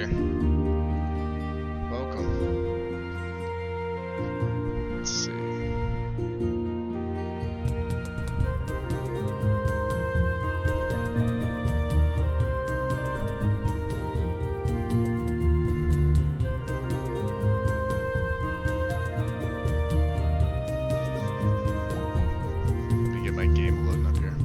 here. Welcome. Let's see. Let me get my game loading up here.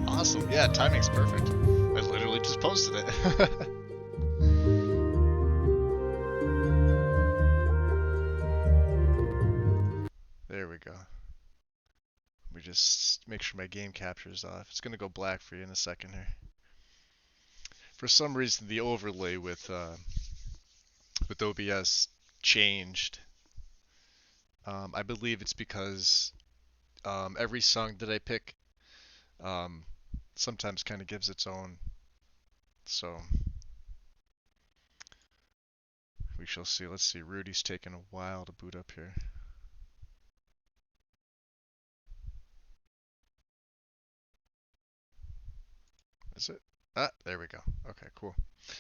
Awesome. Yeah, timing's perfect. I literally just posted it. There we go. Let me just make sure my game capture's off. It's gonna go black for you in a second here. For some reason, the overlay with OBS changed. I believe it's because every song that I pick sometimes kind of gives its own. So we shall see. Let's see. Rudy's taking a while to boot up here. Is it? Ah, there we go. Okay, cool.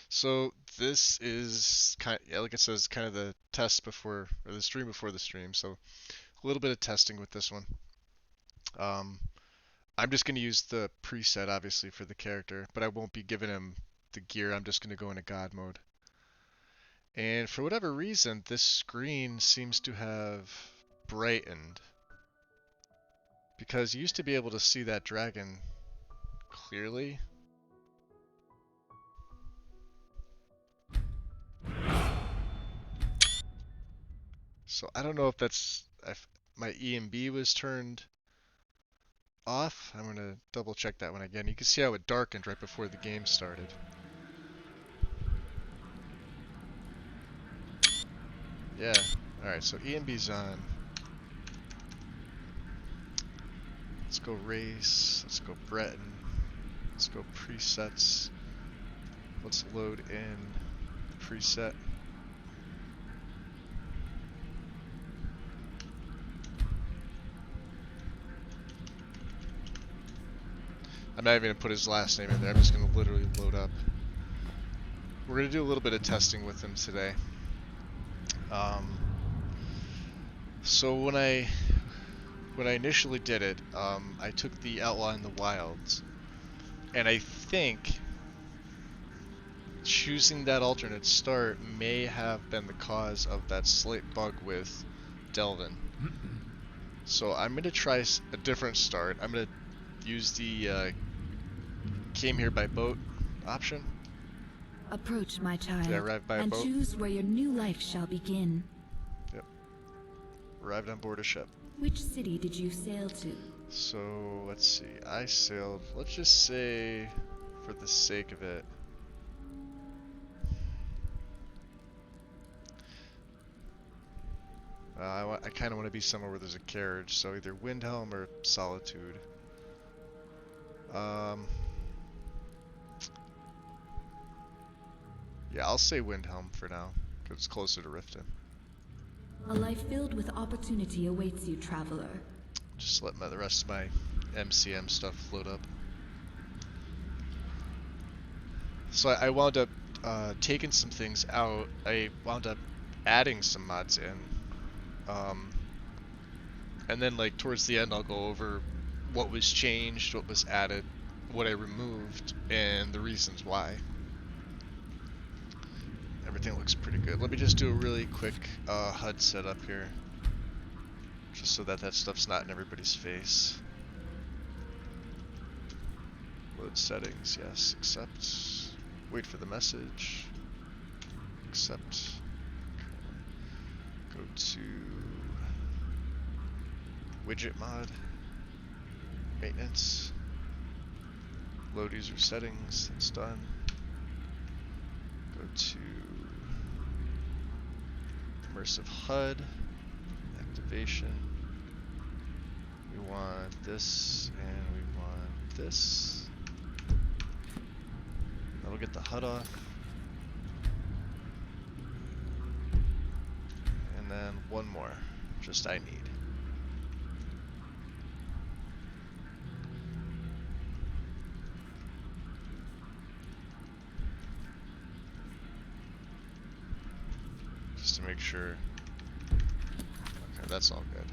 So this is kind of, yeah, like it says, kind of the test before, or the stream before the stream. So a little bit of testing with this one. I'm just going to use the preset, obviously, for the character, but I won't be giving him the gear. I'm just going to go into God mode. And for whatever reason, this screen seems to have brightened. Because you used to be able to see that dragon clearly. So I don't know if that's, if my EMB was turned off. I'm going to double check that one again. You can see how it darkened right before the game started. Yeah. Alright, so EMB's on. Let's go race. Let's go Breton. Let's go presets. Let's load in preset. I'm not even going to put his last name in there. I'm just going to literally load up. We're going to do a little bit of testing with him today. So when I initially did it, I took the Outlaw in the Wilds, and I think choosing that alternate start may have been the cause of that slight bug with Delvin. So I'm going to try a different start. I'm going to use the came here by boat option. Approach, my child, Yeah, arrived by a and boat. choose where your new life shall begin. Yep. Arrived on board a ship. Which city did you sail to? So, let's see. I sailed, let's just say, for the sake of it, I kind of want to be somewhere where there's a carriage, so either Windhelm or Solitude. Yeah, I'll say Windhelm for now, because it's closer to Riften. A life filled with opportunity awaits you, traveler. Just let the rest of my MCM stuff float up. So I wound up taking some things out. I wound up adding some mods in. And then like towards the end I'll go over what was changed, what was added, what I removed, and the reasons why. Everything looks pretty good. Let me just do a really quick HUD setup here. Just so that stuff's not in everybody's face. Load settings, yes, accept. Wait for the message. Accept. Okay. Go to widget mod. Maintenance. Load user settings, that's done. Go to immersive HUD. Activation. We want this and we want this. That'll get the HUD off. then one more. Just I need. Just to make sure. Okay, that's all good.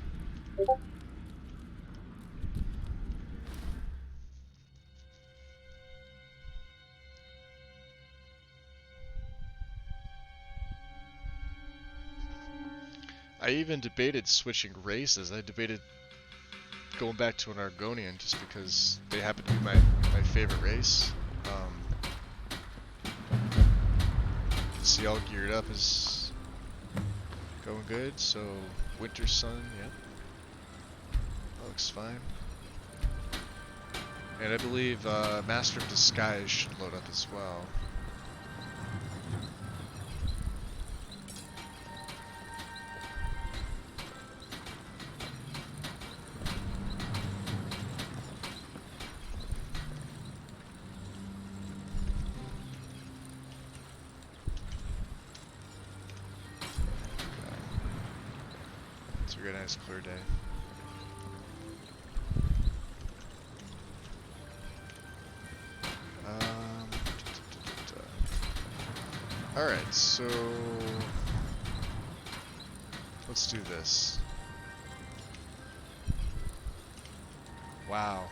I even debated switching races. I debated going back to an Argonian just because they happen to be my favorite race. See, all geared up is going good, so Winter Sun, yep. That looks fine. And I believe Master of Disguise should load up as well. It's a very nice clear day. Alright, so let's do this. Wow.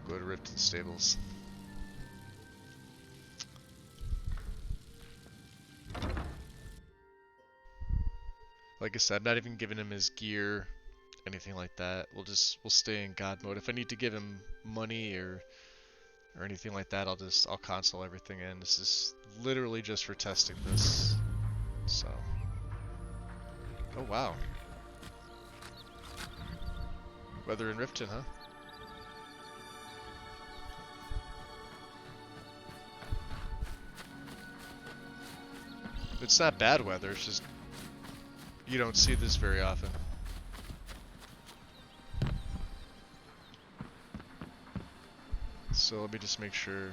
Go to Ripton Stables. Like I said, I'm not even giving him his gear, anything like that. We'll stay in God mode. If I need to give him money or anything like that, I'll console everything in. This is literally just for testing this. So. Oh wow. Weather in Riften, huh? It's not bad weather, it's just you don't see this very often. So let me just make sure.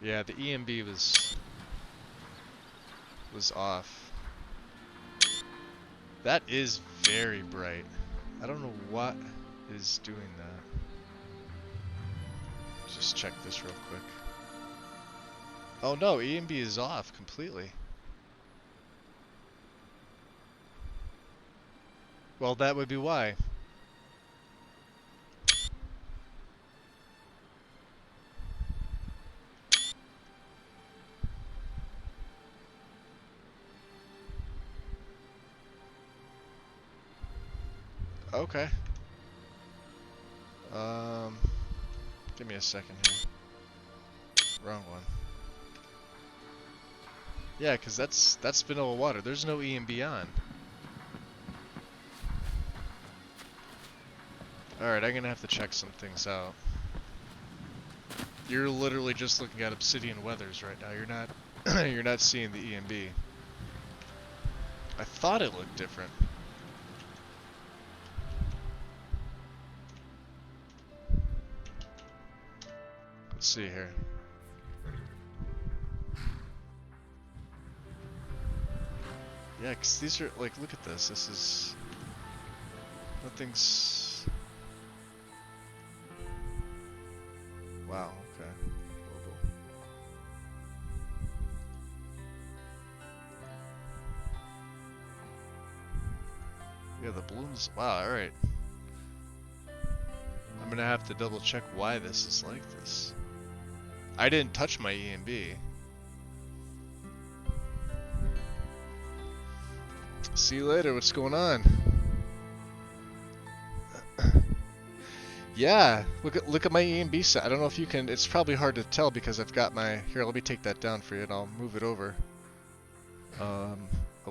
Yeah, the EMB was off. That is very bright. I don't know what is doing that. Just check this real quick. Oh no, EMB is off completely. Well, that would be why. Okay. Give me a second here. Wrong one. Yeah, because that's vanilla water. There's no EMB on. Alright, I'm gonna have to check some things out. You're literally just looking at Obsidian Weathers right now. You're not you're not seeing the EMB. I thought it looked different. Let's see here. Yeah, because these are, like, look at this. This is... Nothing's... Wow, okay. Global. Yeah, the blooms... Wow, alright. I'm gonna have to double check why this is like this. I didn't touch my EMB. See you later, what's going on? Yeah, look at my EMB set. I don't know if you can, it's probably hard to tell because I've got my, here, let me take that down for you and I'll move it over. A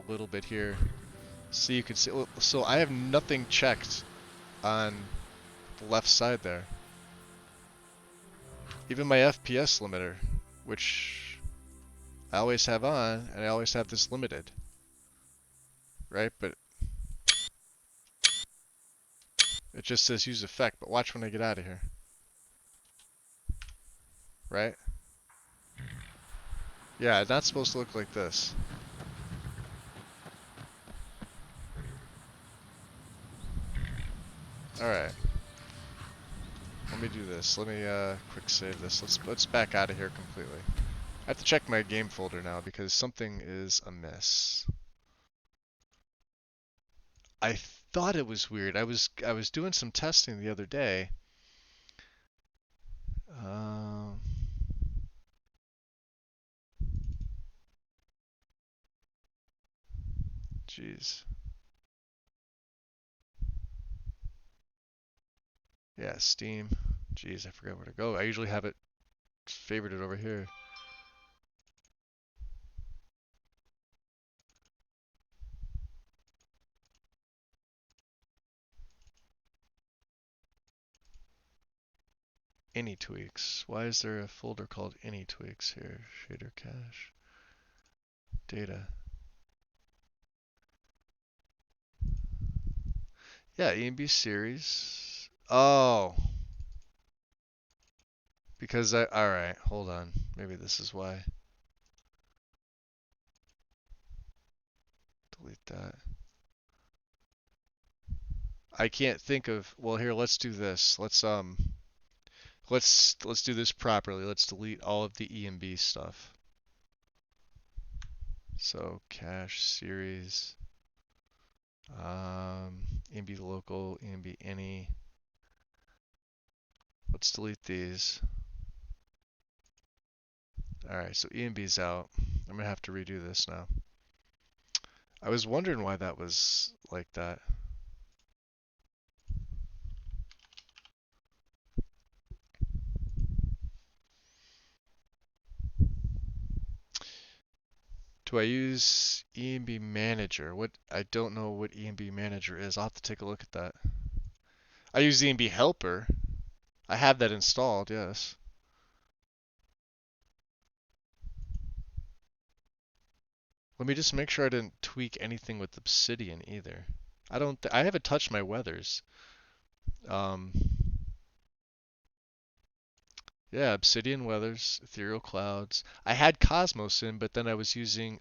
little bit here. So you can see, so I have nothing checked on the left side there. Even my FPS limiter, which I always have on, and I always have this limited. Right, but it just says use effect, but watch when I get out of here. right? Yeah, it's not supposed to look like this. All right. Let me do this. Let me quick save this. Let's back out of here completely. I have to check my game folder now because something is amiss. I thought it was weird. I was doing some testing the other day. Um, Jeez. Yeah, Steam. Jeez, I forgot where to go. I usually have it favorited over here. Any tweaks. Why is there a folder called any tweaks here? Shader cache. Data. Yeah, EMB series. Oh, because alright, hold on. Maybe this is why. Delete that. I can't think of, well here, let's do this. Let's do this properly. Let's delete all of the EMB stuff. So cache series, EMB local, EMB any. Let's delete these. Alright, so EMB's out. I'm gonna have to redo this now. I was wondering why that was like that. Do I use EMB Manager? I don't know what EMB Manager is. I'll have to take a look at that. I use EMB Helper. I have that installed, yes. Let me just make sure I didn't tweak anything with Obsidian either. I haven't touched my weathers. Um, yeah, Obsidian weathers, ethereal clouds. I had Cosmos in, but then I was using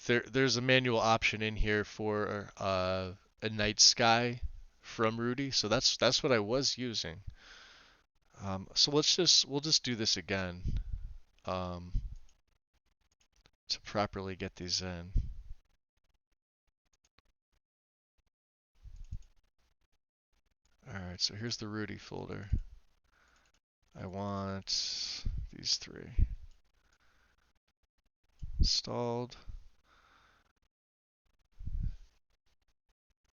there's a manual option in here for a night sky from Rudy, so that's what I was using. So we'll just do this again um, to properly get these in. Alright, so here's the Rudy folder. I want these three installed.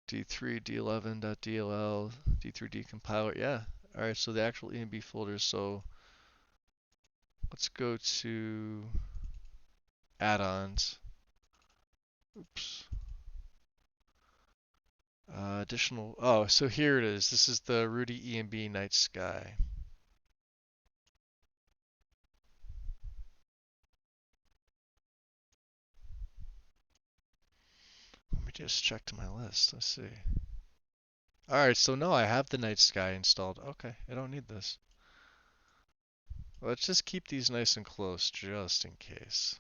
D3, D11.dll, D3D compiler. Yeah. Alright, so the actual EMB folder. So let's go to add-ons. Oops. Additional. Oh, so here it is. This is the Rudy EMB Night Sky. Let me just check to my list. Let's see. Alright, so no, I have the Night Sky installed. Okay, I don't need this. Let's just keep these nice and close just in case.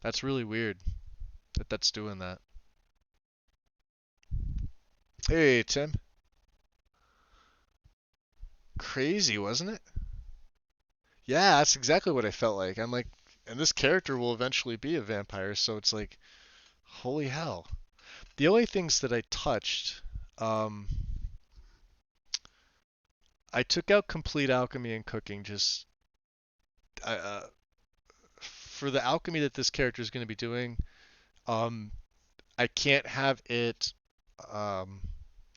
That's really weird that that's doing that. Hey, Tim. Crazy, wasn't it? Yeah, that's exactly what I felt like. I'm like, and this character will eventually be a vampire, so it's like, holy hell. The only things that I touched, um, I took out complete alchemy and cooking just for the alchemy that this character is going to be doing. Um, I can't have it um,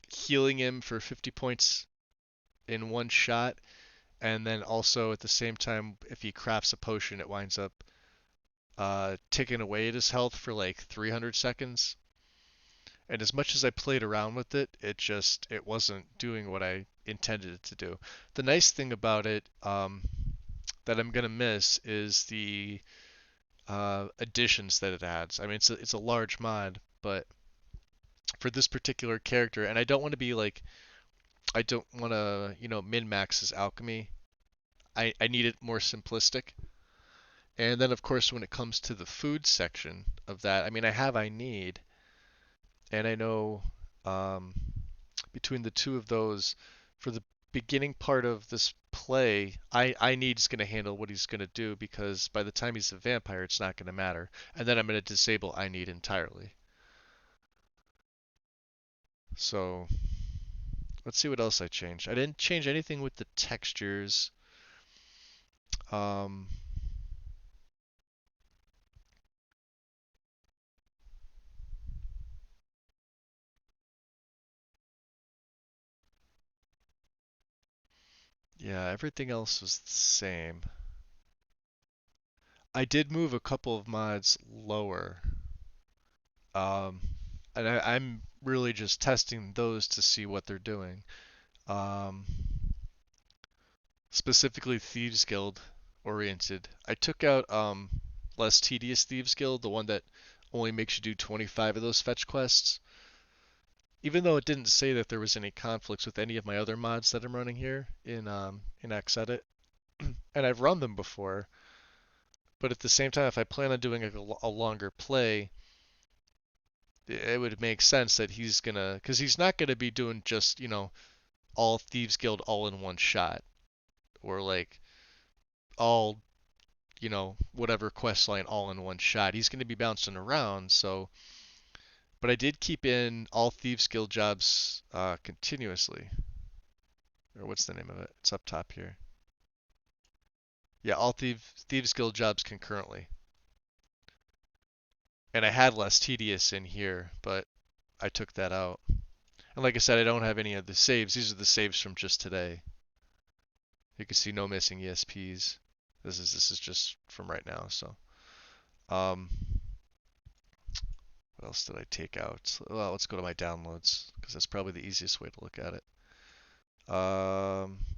healing him for 50 points in one shot, and then also at the same time, if he crafts a potion, it winds up ticking away at his health for like 300 seconds. And as much as I played around with it, it wasn't doing what I intended it to do. The nice thing about it that I'm gonna miss is the additions that it adds. I mean, it's a large mod, but for this particular character, and I don't want to be like I don't want to, min-max his alchemy. I need it more simplistic. And then, of course, when it comes to the food section of that, I mean, I need, and I know um, between the two of those, for the beginning part of this play, I need is going to handle what he's going to do because by the time he's a vampire, it's not going to matter. And then I'm going to disable I need entirely. So let's see what else I changed. I didn't change anything with the textures. Um, yeah, everything else was the same. I did move a couple of mods lower. Um, and I'm really just testing those to see what they're doing. Um, specifically Thieves Guild oriented. I took out less tedious Thieves Guild, the one that only makes you do 25 of those fetch quests. Even though it didn't say that there was any conflicts with any of my other mods that I'm running here in Xedit, and I've run them before, but at the same time, if I plan on doing a longer play, it would make sense that he's gonna, because he's not gonna be doing just all Thieves Guild all in one shot, or like all whatever quest line all in one shot. He's gonna be bouncing around, so. But I did keep in all Thieves Guild jobs continuously. Or what's the name of it? It's up top here. Yeah, all Thieves Guild jobs concurrently. And I had less tedious in here, but I took that out. And like I said, I don't have any of the saves. These are the saves from just today. You can see no missing ESPs. This is just from right now. So, um, what else did I take out? Well, let's go to my downloads because that's probably the easiest way to look at it.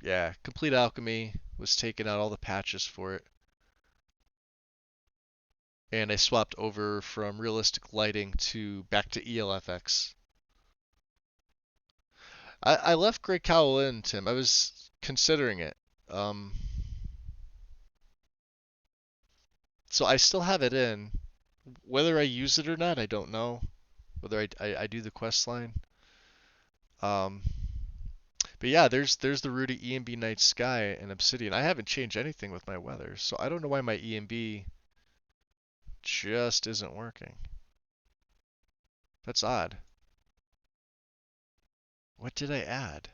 Yeah, Complete Alchemy was taking out all the patches for it. And I swapped over from realistic lighting to back to ELFX. I left Grey Cowl in, Tim. I was considering it. Um, so I still have it in. Whether I use it or not, I don't know. Whether I do the quest line. Um, but yeah, there's the Rudy EMB Night Sky and Obsidian. I haven't changed anything with my weather, so I don't know why my EMB just isn't working. That's odd. What did I add?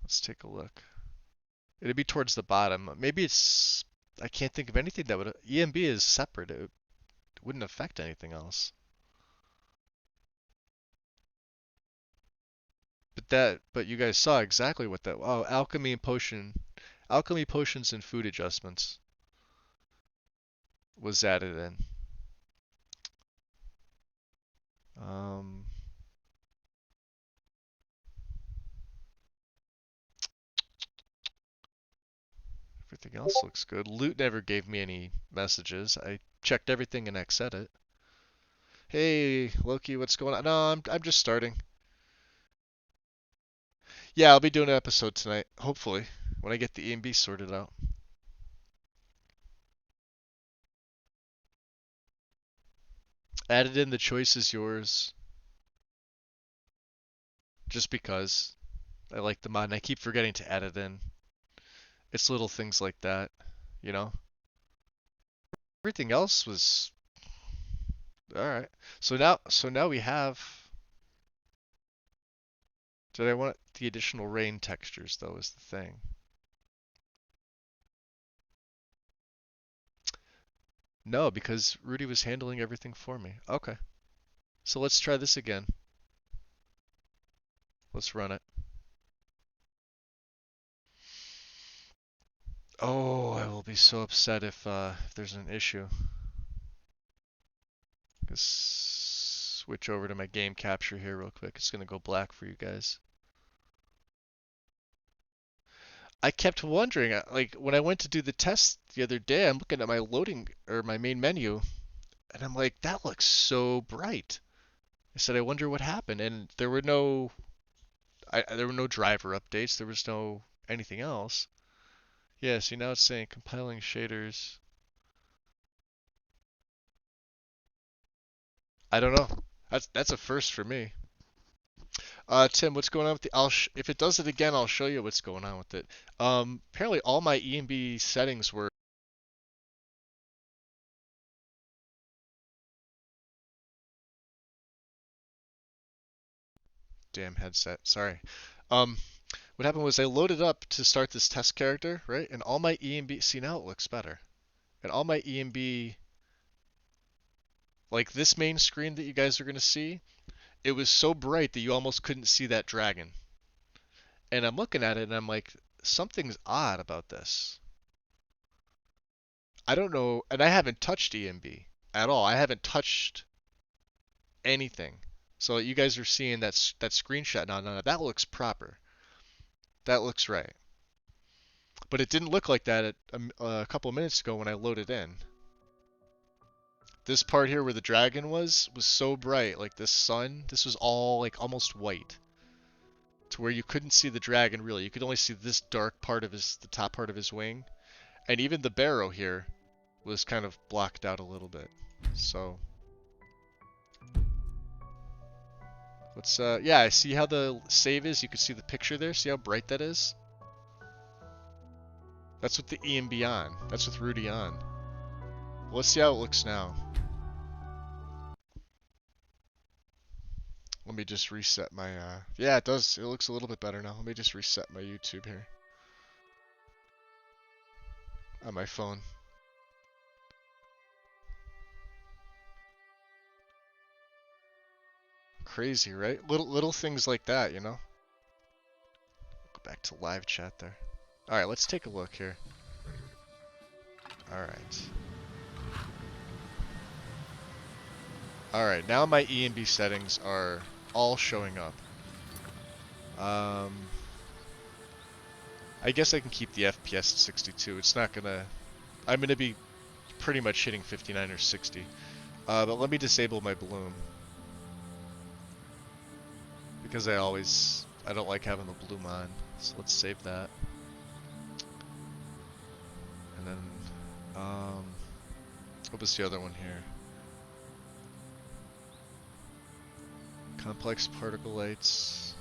Let's take a look. It'd be towards the bottom. Maybe it's. I can't think of anything that would. EMB is separate. It wouldn't affect anything else. But you guys saw exactly what that. Oh, alchemy potions and food adjustments was added in. Um, everything else looks good. Loot never gave me any messages. I checked everything in Xedit. Hey, Loki, what's going on? No, I'm just starting. Yeah, I'll be doing an episode tonight, hopefully, when I get the EMB sorted out. Added in the choice is yours, just because I like the mod and I keep forgetting to add it in. It's little things like that, you know? Everything else was alright. So now we have. Did I want the additional rain textures though is the thing. No, because Rudy was handling everything for me. Okay. So let's try this again. Let's run it. Oh, I will be so upset if there's an issue. Let's switch over to my game capture here real quick. It's gonna go black for you guys. I kept wondering, like when I went to do the test the other day, I'm looking at my loading or my main menu, and I'm like, that looks so bright. I said, I wonder what happened, and there were there were no driver updates. There was no anything else. Yeah, see now it's saying compiling shaders. I don't know. That's a first for me. Tim, what's going on with the? If it does it again, I'll show you what's going on with it. Apparently all my ENB settings were. Damn headset. Sorry. What happened was I loaded up to start this test character, right? And all my ENB. See now it looks better. And all my ENB, like this main screen that you guys are gonna see, it was so bright that you almost couldn't see that dragon. And I'm looking at it and I'm like, something's odd about this. I don't know, and I haven't touched ENB at all. I haven't touched anything. So you guys are seeing that screenshot now. Now that looks proper. That looks right. But it didn't look like that a couple of minutes ago when I loaded in. This part here where the dragon was so bright, like this sun. This was all like almost white, to where you couldn't see the dragon really. You could only see this dark part of the top part of his wing, and even the barrow here was kind of blocked out a little bit. So let's yeah, I see how the save is. You can see the picture there. See how bright that is? That's with the ENB on. That's with Rudy on. Let's see how it looks now. Let me just reset my, yeah, it does. It looks a little bit better now. Let me just reset my YouTube here. On my phone. Crazy, right? Little things like that, you know? Go back to live chat there. Alright, let's take a look here. Alright. Alright, now my ENB settings are all showing up. I guess I can keep the FPS at 62. It's not gonna... I'm gonna be pretty much hitting 59 or 60. But let me disable my bloom. Because I don't like having the bloom on. So let's save that. And then, what was the other one here? Complex particle lights.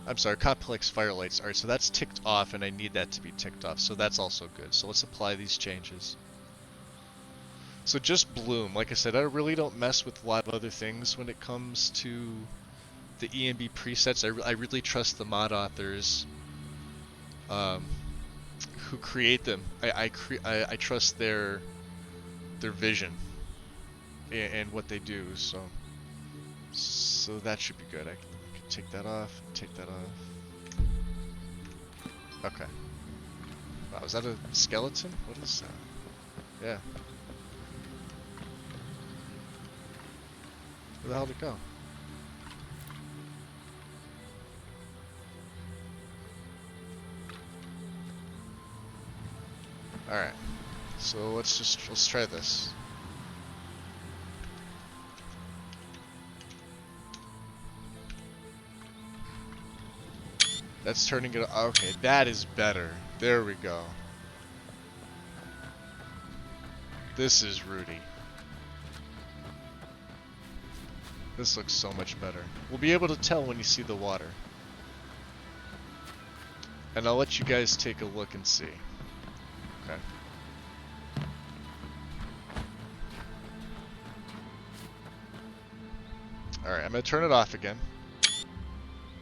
I'm sorry, complex fire lights. Alright, so that's ticked off and I need that to be ticked off. So that's also good. So let's apply these changes. So just bloom. Like I said, I really don't mess with a lot of other things when it comes to the ENB presets. I really trust the mod authors who create them. I trust their vision and what they do. So that should be good. I can take that off. Take that off. Okay. Wow, is that a skeleton? What is that? Yeah. Where the hell did it go? Alright. So let's try this. That's turning it. Okay, that is better. There we go. This is Rudy. This looks so much better. We'll be able to tell when you see the water. And I'll let you guys take a look and see. Okay. Alright, I'm gonna turn it off again.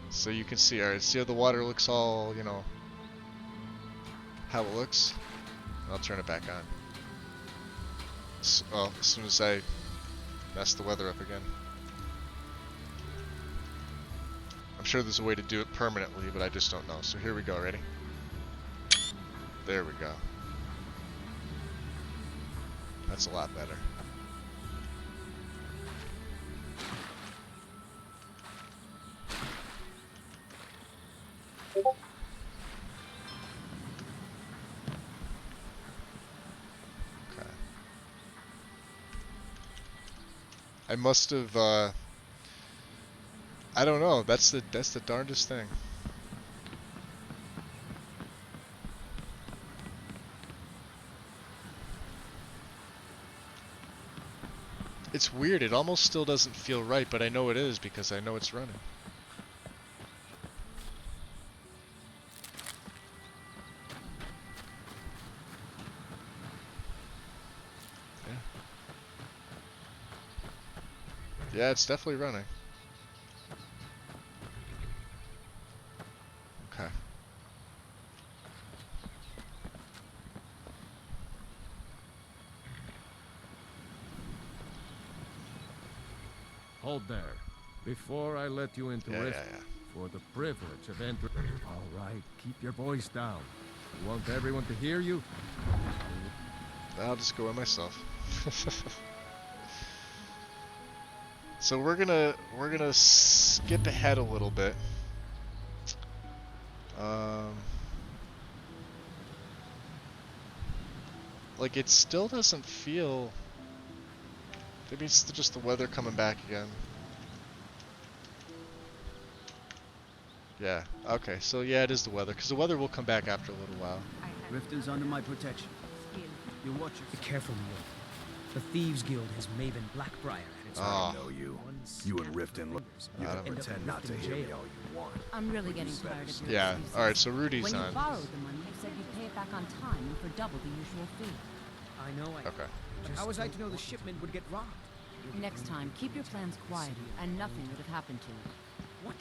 So you can see, alright, see how the water looks all, you know, how it looks? I'll turn it back on. Well, as soon as I mess the weather up again. I'm sure there's a way to do it permanently, but I just don't know. So here we go, ready? There we go. That's a lot better. I must have, I don't know. That's the darndest thing. It's weird. It almost still doesn't feel right, but I know it is because I know it's running. Yeah, it's definitely running. Okay. Hold there. Before I let you into Yeah. for the privilege of entering... All right, keep your voice down. You want everyone to hear you? I'll just go by myself. So we're gonna skip ahead a little bit. Like it still doesn't feel. Maybe it's just the weather coming back again. Yeah. Okay. So yeah, it is the weather, because the weather will come back after a little while. Riften's under my protection. You watch yourself. Be careful, Neil. The Thieves Guild has Maven Blackbriar at its Ah. I know you. You and Riften, you can pretend not to hear me all you want. I'm really getting tired of your Yeah. excuses. All right. So Rudy's When you on. borrowed the money, you said you'd pay it back on time and for double the usual fee. I know. Okay. How was I to know the shipment would get robbed? Next time, keep your plans quiet, and nothing would have happened to you. What?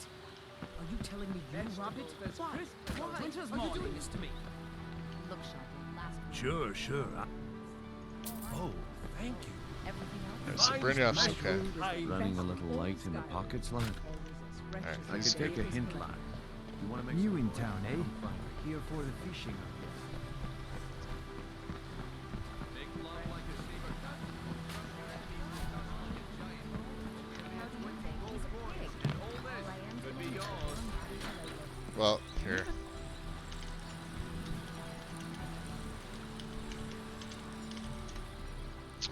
Are you telling me you robbed it? Why? Why are you doing this to me? Look, Sharpie, last week, Sure. Oh, thank you. everything Alright, else. so Brynjolf's okay. Running a little light in the pockets, lad? Alright, I he's could take a hint, lad. You want to make New in town, eh? Here for the fishing. Well, here.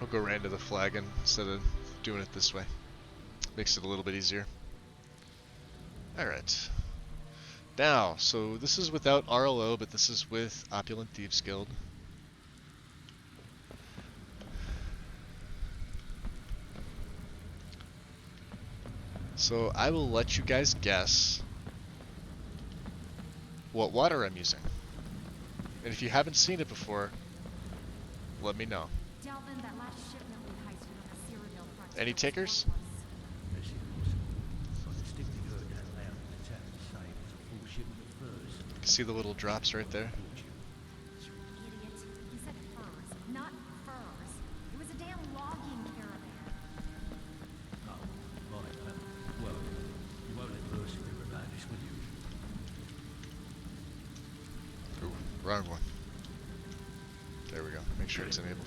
I'll go right into the flagon instead of doing it this way. Makes it a little bit easier. Alright. Now, so this is without RLO, but this is with Opulent Thieves Guild. So I will let you guys guess what water I'm using. And if you haven't seen it before, let me know. Any takers? You can see the little drops right there. Idiot. He said furs, not furs. It was a damn logging caravan. Oh, right. Well, you won't let Mercy remind us, will you? Ooh, wrong one. There we go. Make sure it's enabled.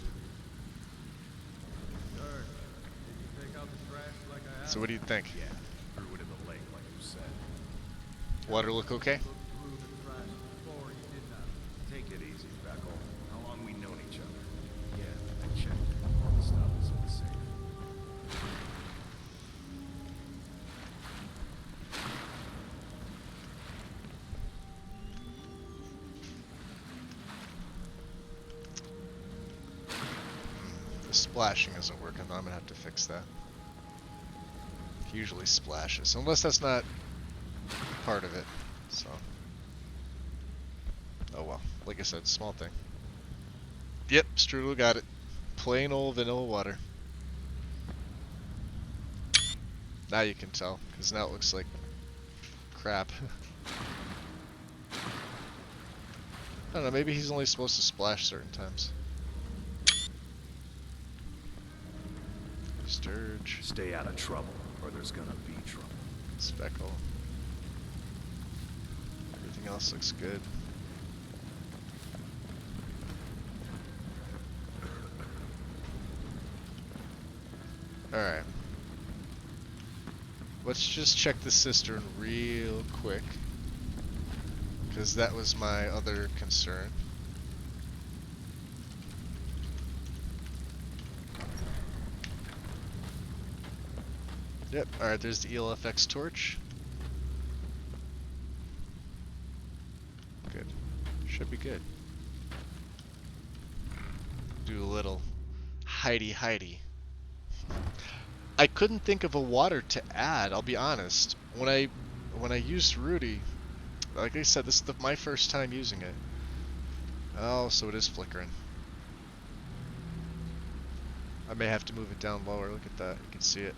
So what do you think? Yeah, threw it in the lake like you said. Water look okay? Take it easy, Beckle. How long we known each other? Yeah, I checked. All the stuff is in the safe. The splashing isn't working, though. I'm gonna have to fix that. It usually splashes, unless that's not part of it. So, oh well. Like I said, small thing. Yep, Strudel got it. Plain old vanilla water. Now you can tell, because now it looks like crap. I don't know, maybe he's only supposed to splash certain times. Sturge. Stay out of trouble, or there's gonna be trouble. Speckle. Everything else looks good. Alright. Let's just check the cistern real quick, because that was my other concern. Yep, alright, there's the ELFX torch. Should be good. Do a little hidey. I couldn't think of a water to add, I'll be honest. When I used Rudy, like I said, this is my first time using it. Oh, so it is flickering. I may have to move it down lower. Look at that. You can see it.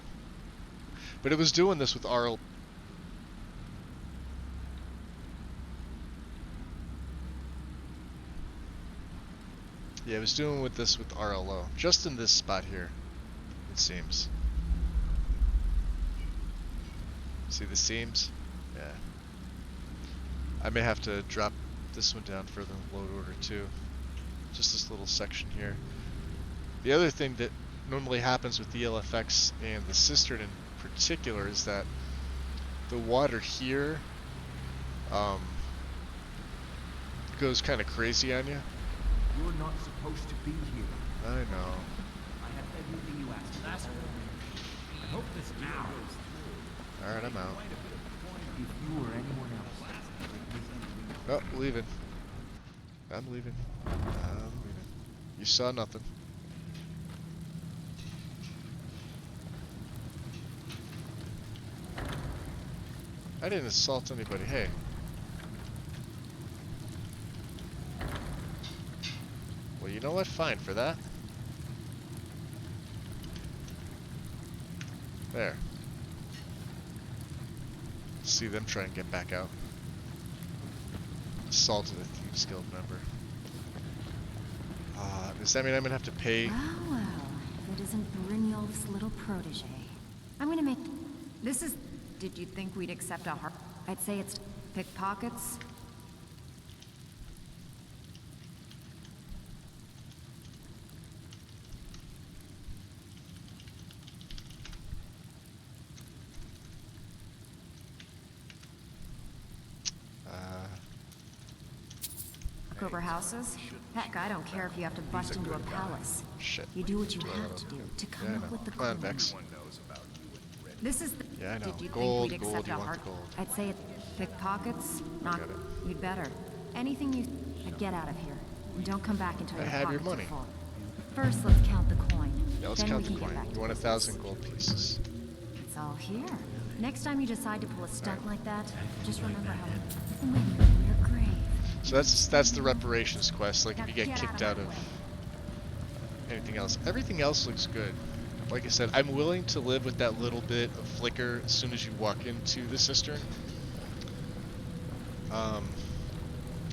But it was doing this with RL. Yeah, it was doing with this with RLO. Just in this spot here, it seems. See the seams? Yeah. I may have to drop this one down further in load order too. Just this little section here. The other thing that normally happens with the LFX and the cistern in particular is that the water here goes kind of crazy on you. You're not supposed to be here. I know. I have everything you asked. That's I hope this now. Alright, I'm out. If you or anyone else. Oh, leaving. I'm leaving. You saw nothing. I didn't assault anybody. Hey. Well, you know what? Fine for that. There. See them try and get back out. Assaulted a Thieves Guild member. Does that mean I'm gonna have to pay? Well, if it isn't Brynjolf's little protege. I'm gonna make... This is... Did you think we'd accept a heart? I'd say it's pickpockets. Over houses? Heck, I don't care if you have to bust into a palace. Shit. You do what you have to do to come up with the Come on, clue. Vex. This is the... Yeah, I know. Did you Gold, think we'd gold, accept you a want heart? the gold. I'd say it... Pickpockets? Not... Got it. You'd better. Anything you... Get out of here. And don't come back until I your have your pockets money. are full. First, let's count the coin. Yeah, let's Then count we the can get coin. back You to want business. 1,000 gold pieces. It's all here. Next time you decide to pull a stunt like that, just remember how... When you're in your grave. So that's the reparations quest. Like if you get Now kicked out out of of my way. anything else. Everything else looks good. Like I said, I'm willing to live with that little bit of flicker as soon as you walk into the cistern.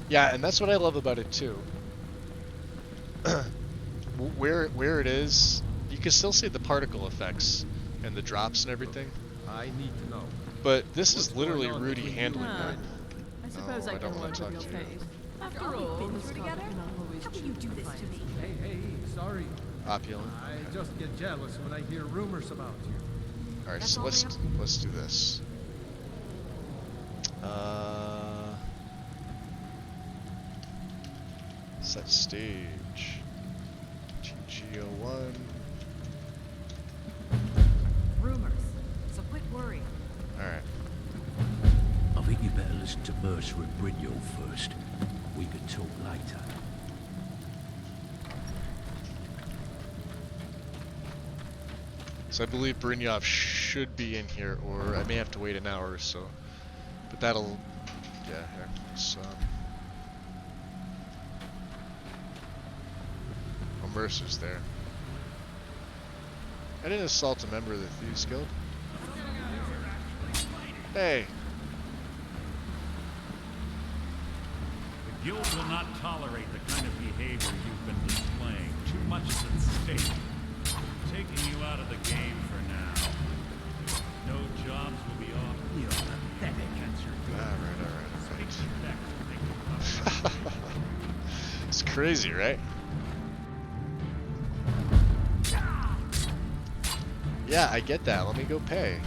Yeah, and that's what I love about it too. where it is, you can still see the particle effects and the drops and everything. I need to know. But this is What's literally going on Rudy between you handling and that. I suppose No, I I don't can wanna work talk with to your you. fate. After all, been this through together? together? How can you do this to me? Hey, sorry. Opulent. I just get jealous when I hear rumors about you. All right, That's so all let's do this. Set stage. TGO1. Rumors. So quit worrying. All right. I think you better listen to Mercer and Brynjolf first. We can talk later. So I believe Brynjolf should be in here, or I may have to wait an hour or so. But that'll, yeah, here. So, oh, Mercer's there. I didn't assault a member of the Thieves Guild. Hey. The Guild will not tolerate the kind of behavior you've been displaying. Too much is at stake. Taking you out of the game for now. No jobs will be offered. You're pathetic. Alright. It's crazy, right? Yeah, I get that. Let me go pay.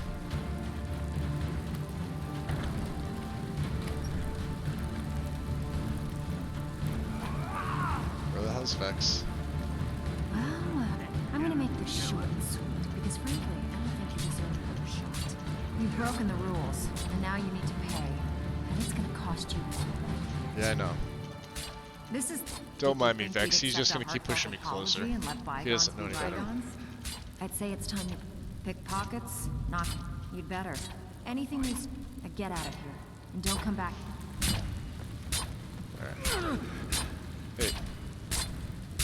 Where the hell's Vex? Well, I'm gonna make this short and sweet, because frankly, I don't think you deserve another shot. You've broken the rules, and now you need to pay. And it's gonna cost you more. Yeah, I know. This is. Don't Did mind you me, think we'd Vex. He's just accept gonna a keep pushing me heartfelt closer. apology and let He bygones doesn't know be any better. bygones? I'd say it's time to pick pockets. Not. You'd better. Anything you. Get out of here. And don't come back. Alright. Hey. I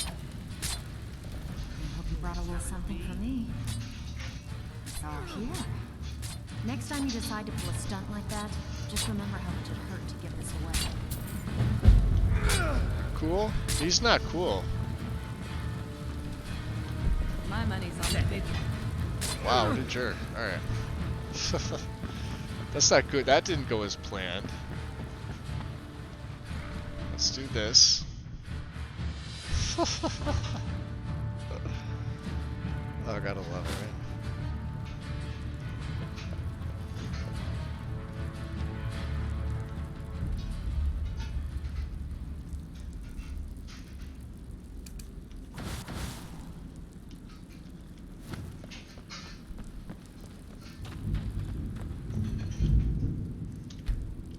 hope you brought a little something for me. It's all here. Next time you decide to pull a stunt like that, just remember how much it hurt to give this away. Cool? He's not cool. My money's on the big. Wow, what a jerk. Alright. That's not good. That didn't go as planned. Let's do this. Oh, I gotta love it, right?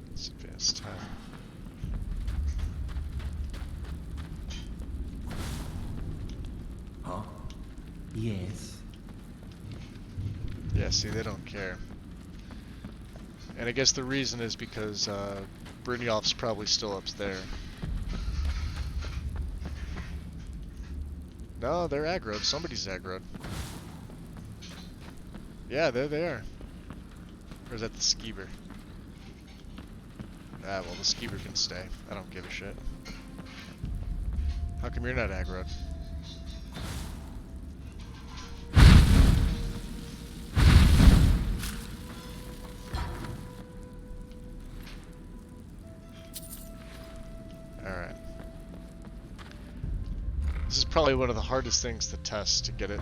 Let's advance time. Huh? Yes. Yeah, see, they don't care. And I guess the reason is because Brynjolf's probably still up there. No, they're aggroed. Somebody's aggroed. Yeah, there they are. Or is that the skeever? Ah, well, the skeever can stay. I don't give a shit. How come you're not aggroed? Alright. This is probably one of the hardest things to test to get it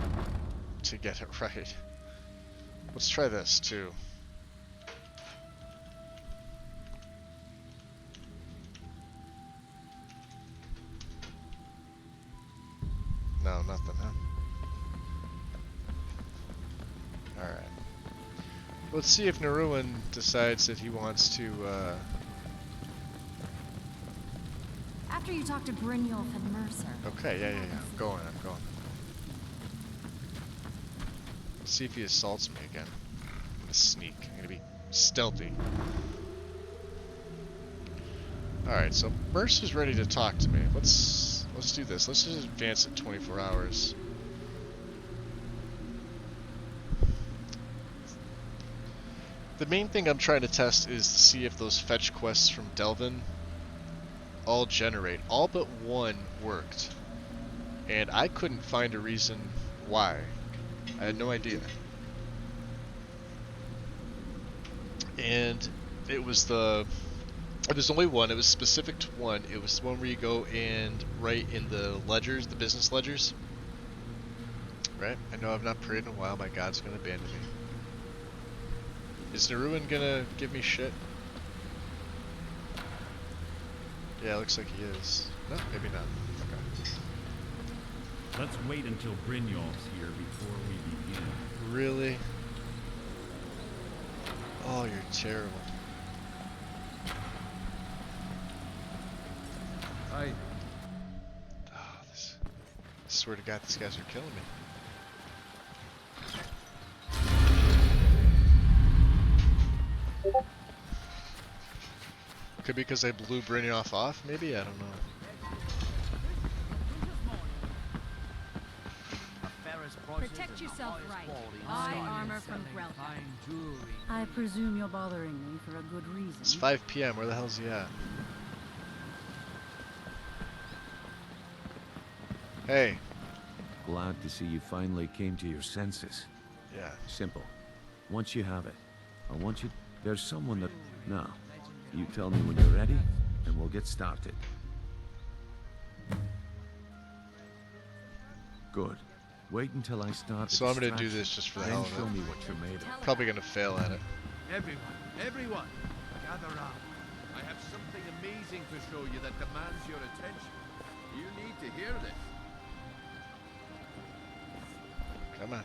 right. Let's try this too. No, nothing, huh? Alright. Let's see if Naruan decides that he wants to, After you talk to Brynjolf and Mercer. Okay, yeah. I'm going. Let's see if he assaults me again. I'm gonna sneak. I'm gonna be stealthy. Alright, so Mercer's ready to talk to me. Let's do this. Let's just advance it 24 hours. The main thing I'm trying to test is to see if those fetch quests from Delvin all generate. All but one worked. And I couldn't find a reason why. I had no idea. And there's only one. It was specific to one. It was the one where you go and write in the ledgers, the business ledgers. Right? I know I've not prayed in a while. My God's gonna abandon me. Is Naruan gonna give me shit? Yeah, looks like he is. No, maybe not. Okay. Let's wait until Brynjolf's here before we begin. Really? Oh, you're terrible. I Oh, this. I swear to God, these guys are killing me. Could be because I blew Brynjolf off, maybe? I don't know. Protect yourself right. Buy armor from Grelka. I presume you're bothering me for a good reason. It's 5 p.m. Where the hell's he at? Hey. Glad to see you finally came to your senses. Yeah. Simple. Once you have it, I want you... There's someone that... Now, you tell me when you're ready, and we'll get started. Good. Wait until I start. So I'm gonna do this just for the hell Then of show it. me what you're made of. Probably gonna fail at it. Everyone, gather round. I have something amazing to show you that demands your attention. You need to hear this. Come on.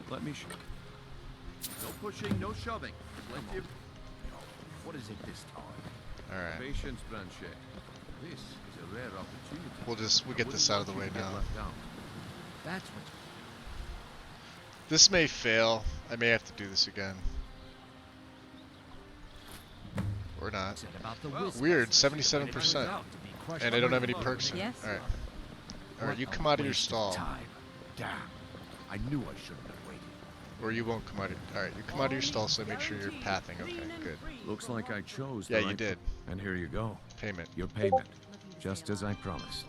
Let me No pushing, no shoving. Plenty of What is it this time? Alright. patience, Blanchet. This is a rare opportunity. We'll get this out of the way now. That's what. This may fail. I may have to do this again. Or not. Said about the wisp. Weird, And it 77%. turns out to be crushed And I don't have under any the perks in it. Yes. Alright. Alright, you What a come out of your waste stall. time. Damn. I knew I shouldn't have waited. Or you won't come out of... Alright, you come out of your stall, so make sure you're pathing. Okay, good. Looks like I chose the Yeah, you right did. And here you go. Payment. Your payment. Just as I promised.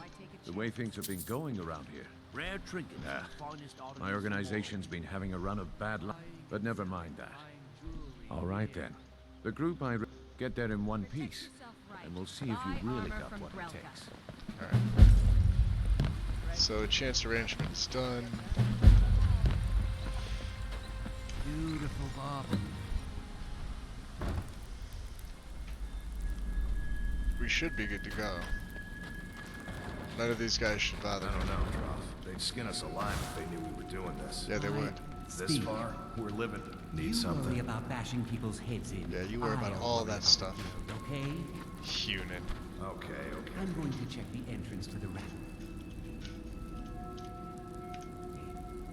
The way things have been going around here. Rare trinket. My organization's been having a run of bad luck, but never mind that. All right then. The group get there in one piece, and we'll see if you really got what it takes. Alright. So, chance arrangement's done. Beautiful bauble. We should be good to go. None of these guys should bother I me. don't know, Droth. They'd skin us alive if they knew we were doing this. Yeah, they would. This far, we're living. Need something. Worry about bashing people's heads in. Yeah, you worry about I'll all worry that about stuff. you, okay? Hunan. Okay. I'm going to check the entrance for the rat.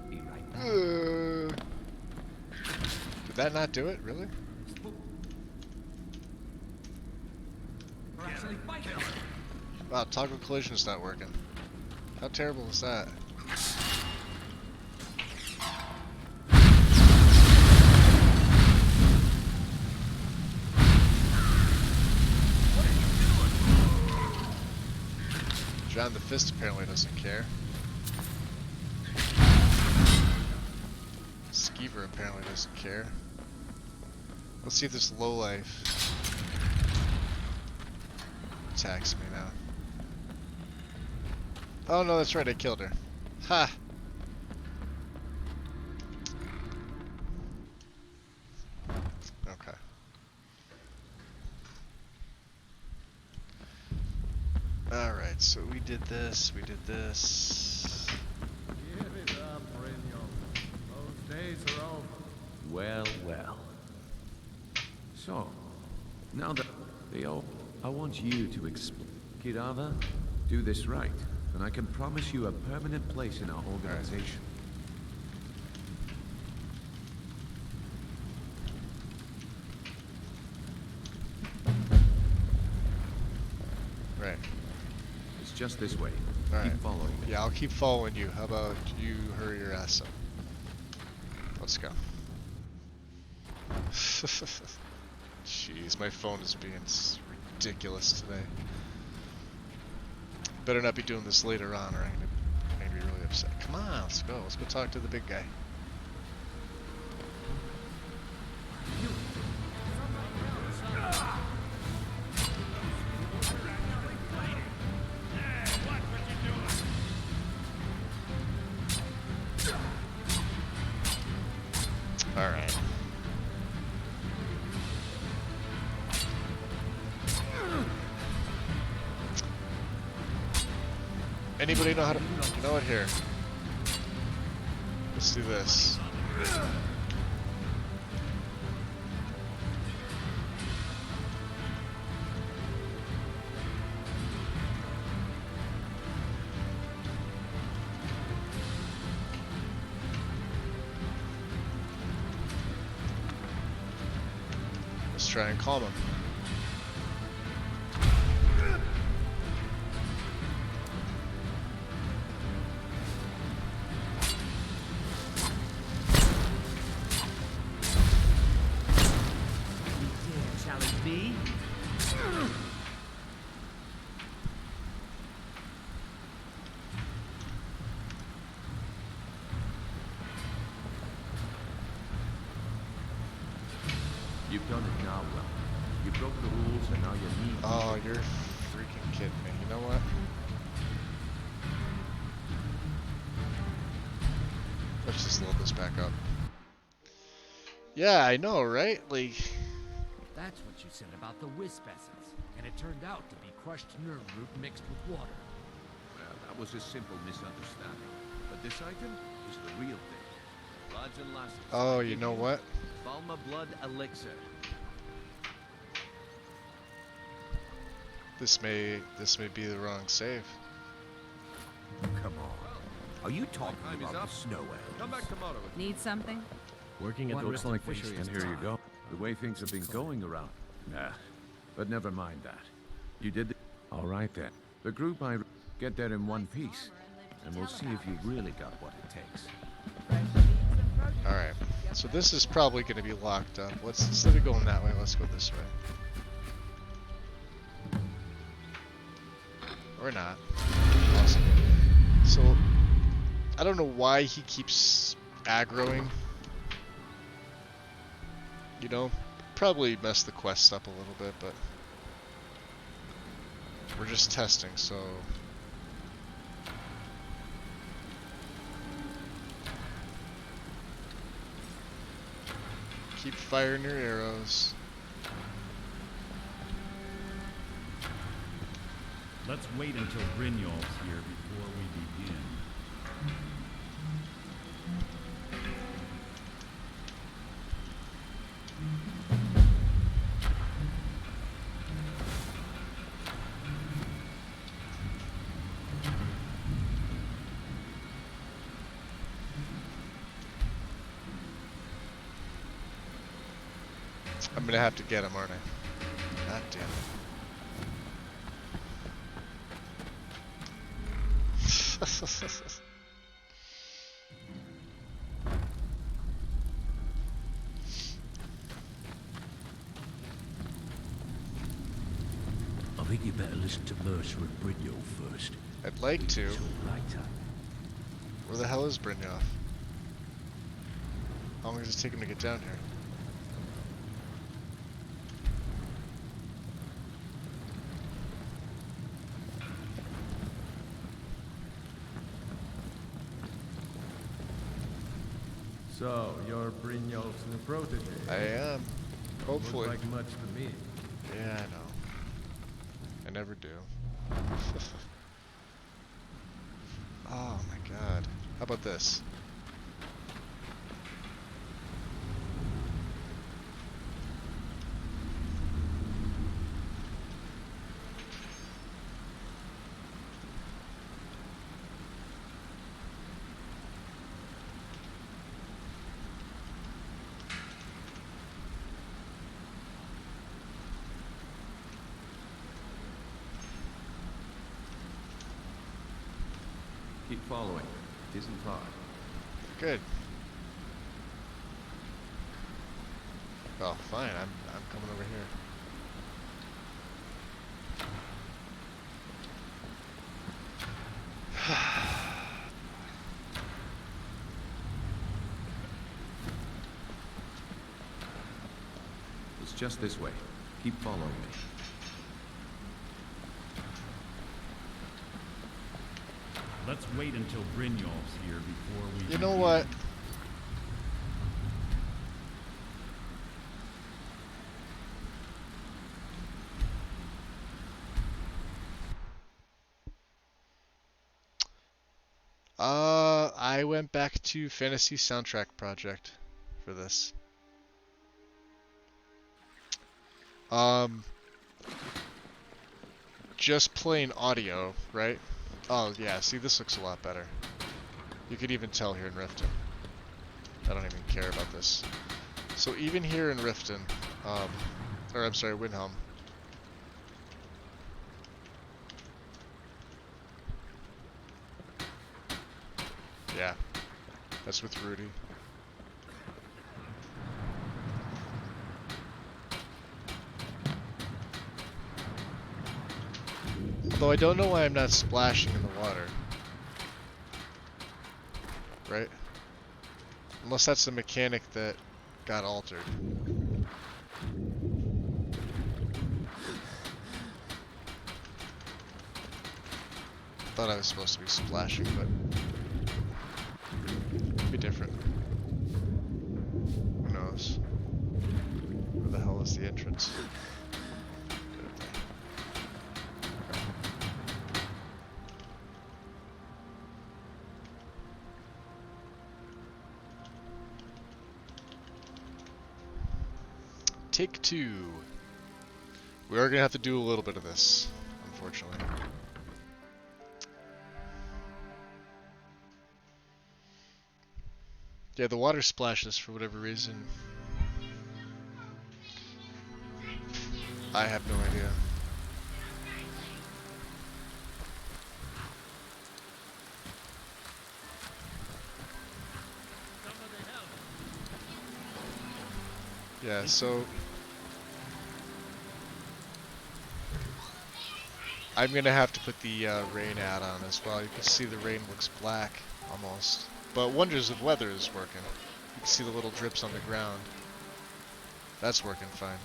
Be right back. Did that not do it? Really? Wow, toggle collision's not working. How terrible is that? John the Fist apparently doesn't care. Skeever apparently doesn't care. Let's see if this lowlife attacks me now. Oh no, that's right, I killed her. Ha! Okay. Alright, so we did this, we did this. Give it up, Brignon. Those days are over. Well, well. So, now that I want you to explain. Kirava, do this right, and I can promise you a permanent place in our organization. Right. It's just this way. Alright. Keep following me. Yeah, I'll keep following you. How about you hurry your ass up? Let's go. Jeez, my phone is being ridiculous today. Better not be doing this later on or I'm gonna be really upset. Come on, let's go. Let's go talk to the big guy. Alright. Anybody know how to... You know what, here. Let's do this. Let's try and calm him. Shall it be? You've done it now, well. You broke the rules, and now you need. Oh, you're freaking kidding me. You know what? Let's just load this back up. Yeah, I know, right? Like... That's what you said about the wisp essence, and it turned out to be crushed nerve root mixed with water. Well, that was a simple misunderstanding. But this item, is the real thing. Lads and lasses. Oh, I you give know what? Balma Blood Elixir. This may be the wrong save. Come on. Are you talking Time is about up. the snow elves? Come back tomorrow. Need something? Working at the Looks Riften like fishery and is here you tough. go. The way things have been going around. Nah, but never mind that. You did all right then. The group I get there in one piece, and we'll see if you really got what it takes. Alright, so this is probably going to be locked up. Let's, instead of going that way, let's go this way. Or not. Awesome. So, I don't know why he keeps aggroing. You know, probably mess the quest up a little bit, but we're just testing, so... Keep firing your arrows. Let's wait until Brynjolf's here before we begin. I'm gonna have to get him, aren't I? God damn it. I think you better listen to Mercer and Brynjolf first. I'd like to. Talk later. Where the hell is Brynjolf? How long does it take him to get down here? So, you're Brynjolf's new protege. I am. Hopefully. Looks like much to me. Yeah, I know. I never do. Oh my god. How about this? Keep following. It isn't far. Good. Oh, fine. I'm coming over here. It's just this way. Keep following me. Let's wait until Brynjolf's here before we You know begin. what? I went back to Fantasy Soundtrack Project for this. Just plain audio, right? Oh yeah, see this looks a lot better. You could even tell here in Riften. I don't even care about this. So even here in Riften, or I'm sorry, Windhelm. Yeah, that's with Rudy. Although I don't know why I'm not splashing in the water. Right? Unless that's the mechanic that got altered. Thought I was supposed to be splashing, but could be different. Who knows? Where the hell is the entrance? take 2. We are gonna have to do a little bit of this, unfortunately. Yeah, the water splashes for whatever reason. I have no idea. Yeah, so I'm gonna have to put the rain ad on as well. You can see the rain looks black almost, but Wonders of Weather is working. You can see the little drips on the ground. That's working fine.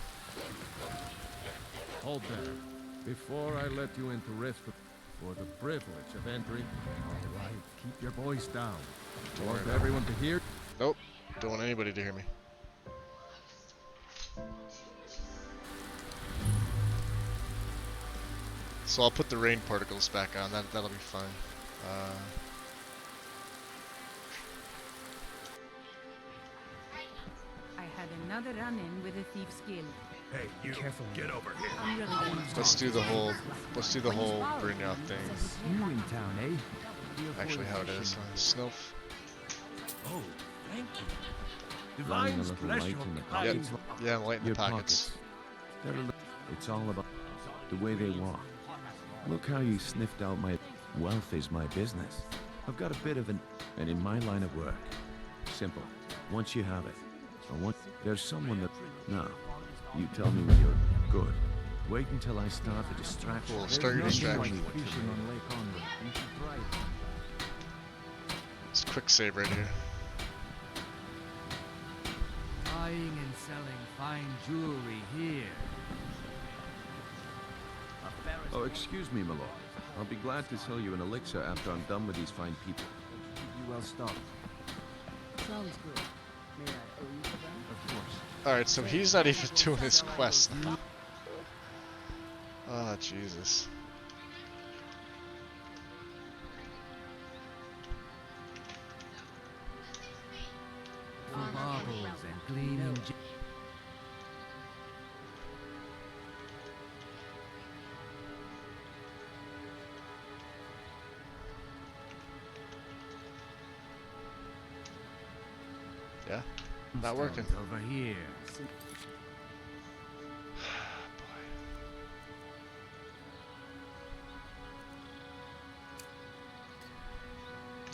Hold there. Before I let you into risk for the privilege of entering, all right, keep your voice down. Don't Want worry everyone to hear? Nope, don't want anybody to hear me. So I'll put the rain particles back on. That'll be fine. I had another run-in with a thief's guild. Hey, you careful. Get over here. I'm really gonna Let's do the whole Brynjolf thing. You in town, eh? Actually, how it is. Snilf. Oh, thank you. Running a Divine little bless light your in the pockets. Yeah, light in the Your pockets. It's all about the way they walk. Look how you sniffed out my wealth is my business. I've got a bit of an, and in my line of work, simple. Once you have it, there's someone that, no, you tell me when you're good. Wait until I start the distraction. Cool, start your distraction. Fishing on Lake Conway. You should try it. It's a quick save right here. buying and selling fine jewelry here. Oh, excuse me, my lord. I'll be glad to sell you an elixir after I'm done with these fine people. Keep you well stocked. Sounds good. May I owe you for that? Of course. Alright, so he's not even doing his quest now. Oh, Jesus. For marbles and gleaming Yeah? Not working. over here.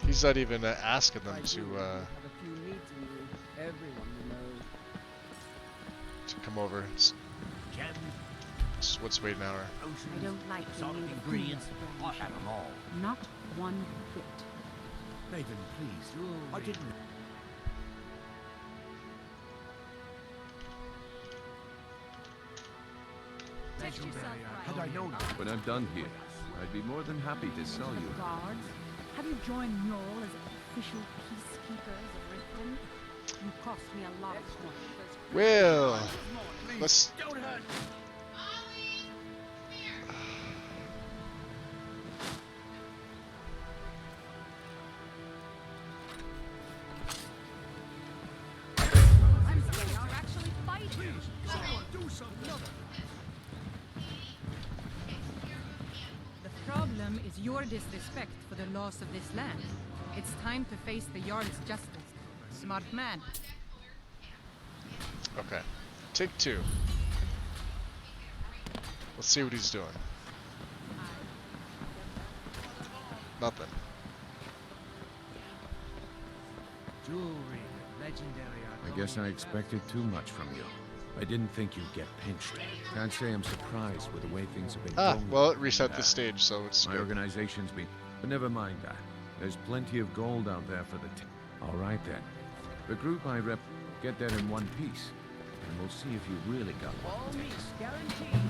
He's not even asking them to come over. What's wait an hour? I don't like the new ingredients. I have them all. Not one bit. Maven, please. I didn't. Had I known that. When I'm done here, I'd be more than happy to sell you. Guards, have you joined Mjol as official peacekeepers of Riftland? You cost me a lot of money. Well, let's. I'm saying you're actually fighting. Someone do something! The problem is your disrespect for the laws of this land. It's time to face the Jarl's justice. Smart man. Okay. Take two. Let's see what he's doing. Nothing. Jewelry, legendary. I guess I expected too much from you. I didn't think you'd get pinched. Can't say I'm surprised with the way things have been going. Well, it reset the stage, so it's My good. organization's been... But never mind that. There's plenty of gold out there for the... All right, then. The group I rep... Get there in one piece. And we'll see if you really got what it takes. Guaranteed.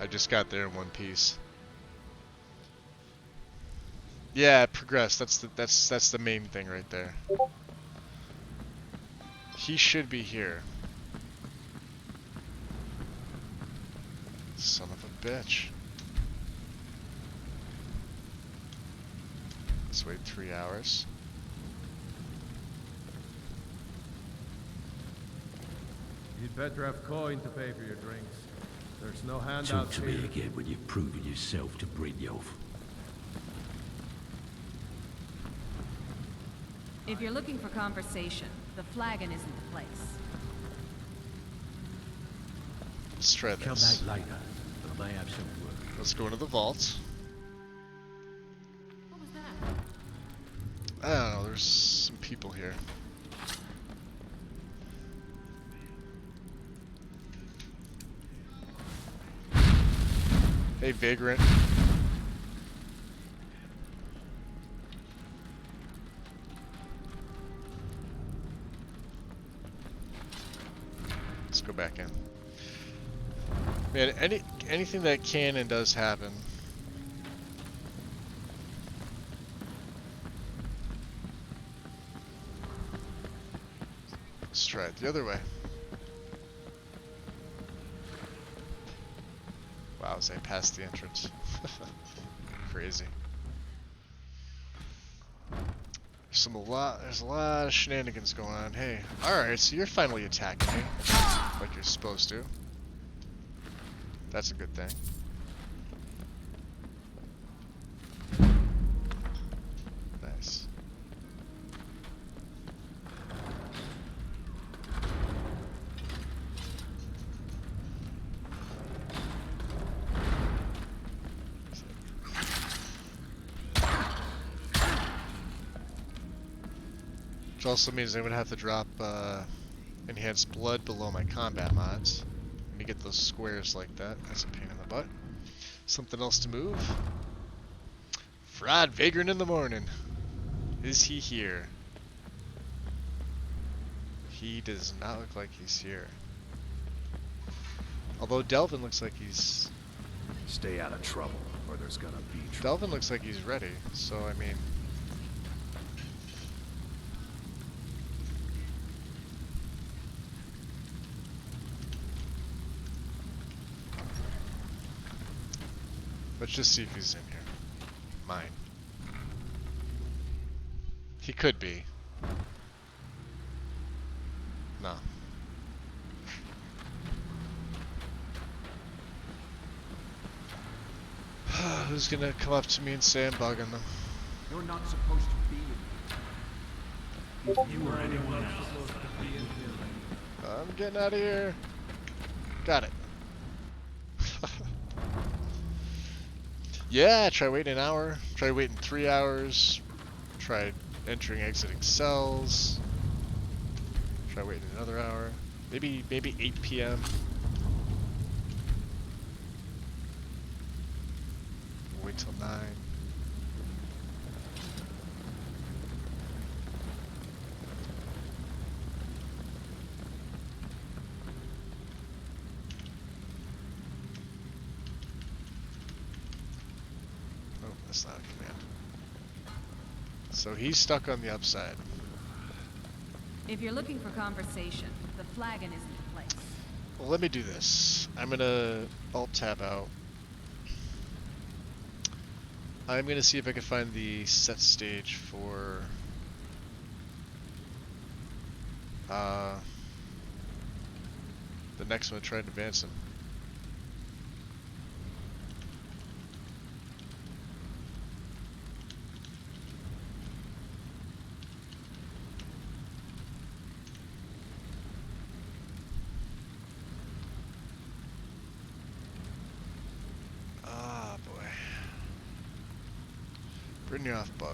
I just got there in one piece. Yeah, progress. That's the main thing right there. He should be here. Son of a bitch. Let's wait 3 hours. You'd better have coin to pay for your drinks. There's no Talk handouts to me here. again when you've proven yourself to Brynjolf. If you're looking for conversation, the flagon isn't the place. Let's try Come this. back later. I may have some work. Let's go into the vault. What was that? I don't know, there's some people here. Hey, Vagrant. Let's go back in. Man, anything that can and does happen. Let's try it the other way. Wow, as I passed the entrance. Crazy. There's a lot of shenanigans going on. Hey, alright, so you're finally attacking me. Like you're supposed to. That's a good thing. Nice. Which also means I'm gonna have to drop enhanced blood below my combat mods. When you get those squares like that, that's a pain in the butt. Something else to move? Fried Vagrant in the morning. Is he here? He does not look like he's here. Although Delvin looks like he's... Stay out of trouble, or there's gonna be trouble. Delvin looks like he's ready, so I mean... Let's just see if he's in here. Mine. He could be. No. Who's gonna come up to me and say I'm bugging them? You're not supposed to be in You or anyone else. I'm getting out of here. Got it. Yeah, try waiting an hour. Try waiting 3 hours. Try entering, exiting cells. Try waiting another hour. Maybe 8 p.m. Wait till 9. Oh, that's not a command. So he's stuck on the upside. If you're looking for conversation, the flagon isn't the place. Well, let me do this. I'm gonna alt tab out. I'm gonna see if I can find the set stage for the next one. Try and advance him. Ah, boy. Bring you off, bug.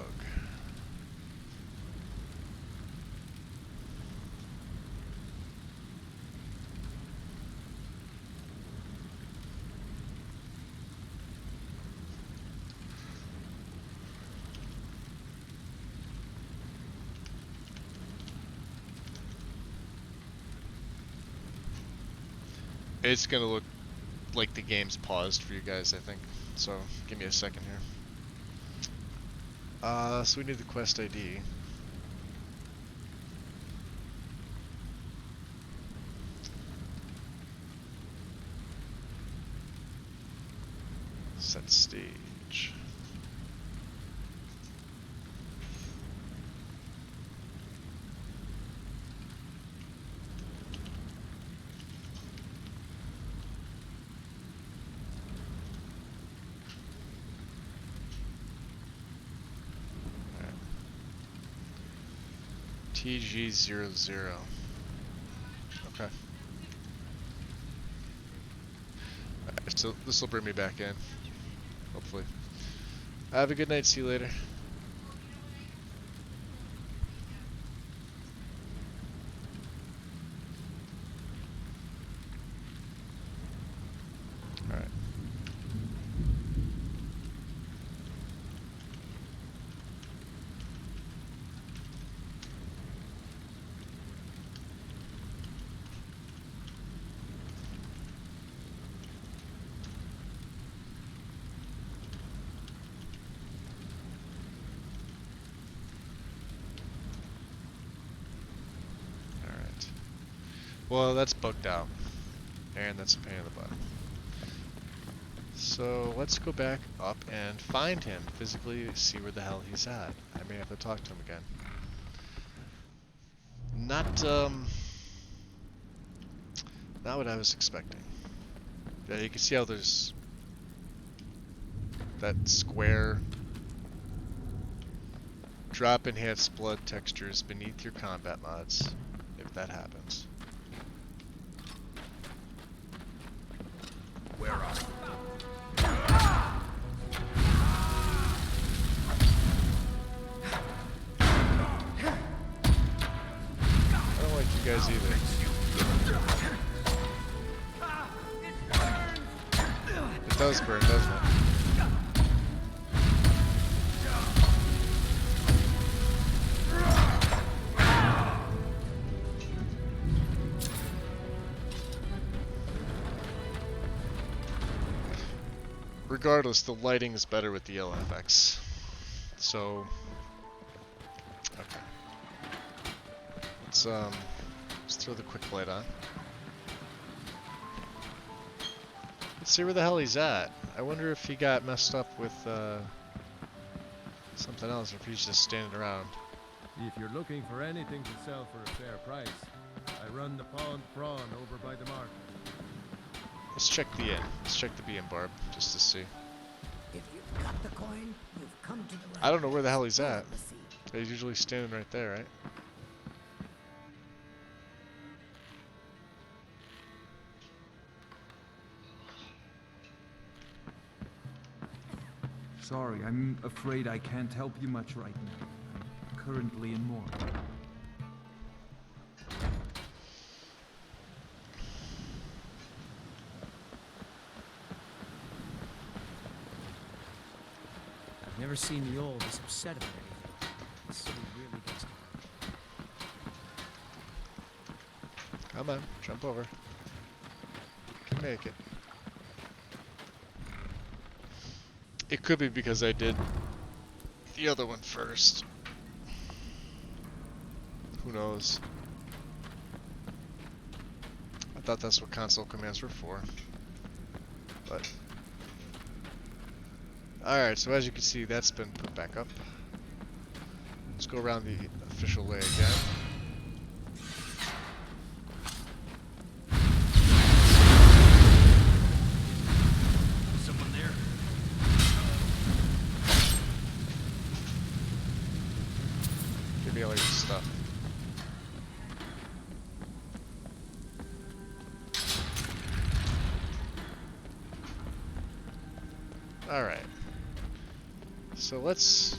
It's gonna look like the game's paused for you guys, I think. So, give me a second here. So we need the quest ID. Set stage. PG00. Okay. Alright, so this will bring me back in. Hopefully. Have a good night. See you later. Alright. Well, that's bugged out. And that's a pain in the butt. So let's go back up and find him. Physically see where the hell he's at. I may have to talk to him again. Not what I was expecting. Yeah, you can see how there's that square drop enhanced blood textures beneath your combat mods, if that happens. Where are you? I don't like you guys either. It does burn, doesn't it? Regardless, the lighting is better with the LFX. So, okay. Let's throw the quick light on. Let's see where the hell he's at. I wonder if he got messed up with something else, or if he's just standing around. If you're looking for anything to sell for a fair price, I run the Pond Prawn over by the market. Let's check the inn. Let's check the B and Barb, just to see. If you've got the coin, you've come to the right. I don't know where the hell he's at. He's usually standing right there, right? Sorry, I'm afraid I can't help you much right now. I'm currently in mourning. I've never seen the old this upset about anything. This city really gets to her. Come on, jump over. You can make it. It could be because I did the other one first. Who knows? I thought that's what console commands were for. But alright, so as you can see, that's been put back up. Let's go around the official way again. Someone there? Give me all your stuff. Alright. So let's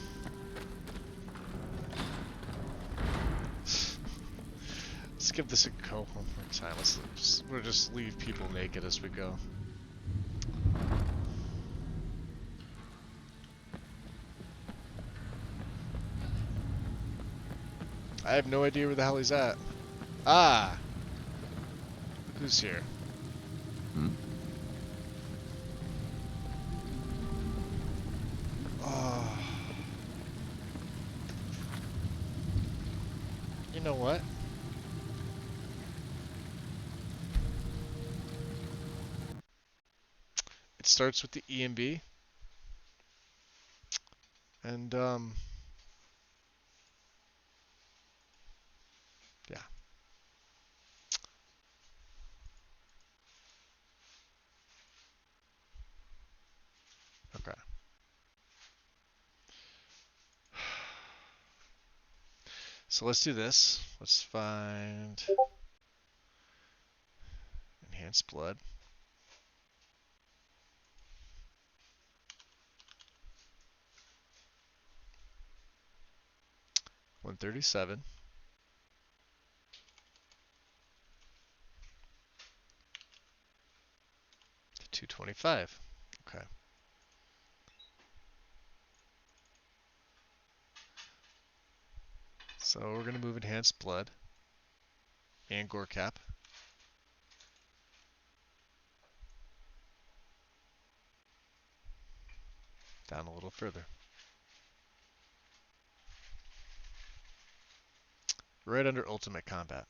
give this a go one more time. We'll just leave people naked as we go. I have no idea where the hell he's at. Ah! Who's here? Oh. You know what? It starts with the E and B. And, yeah. Okay. So let's do this. Let's find enhanced blood. $137. To $225. Okay. So we're gonna move enhanced blood and gore cap. Down a little further. Right under ultimate combat.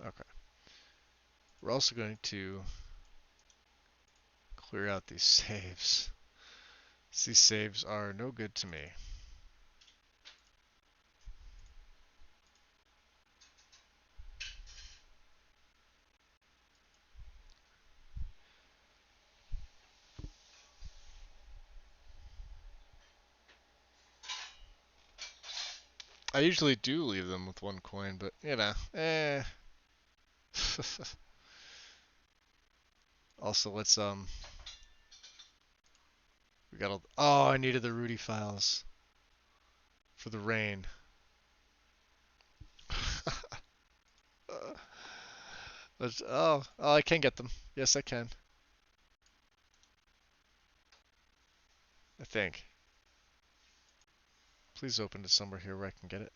Okay. We're also going to clear out these saves. These saves are no good to me. I usually do leave them with 1 coin, but you know, Also, let's we got all. Oh, I needed the Rudy files for the rain. Oh, I can get them. Yes, I can. I think. Please open to somewhere here where I can get it.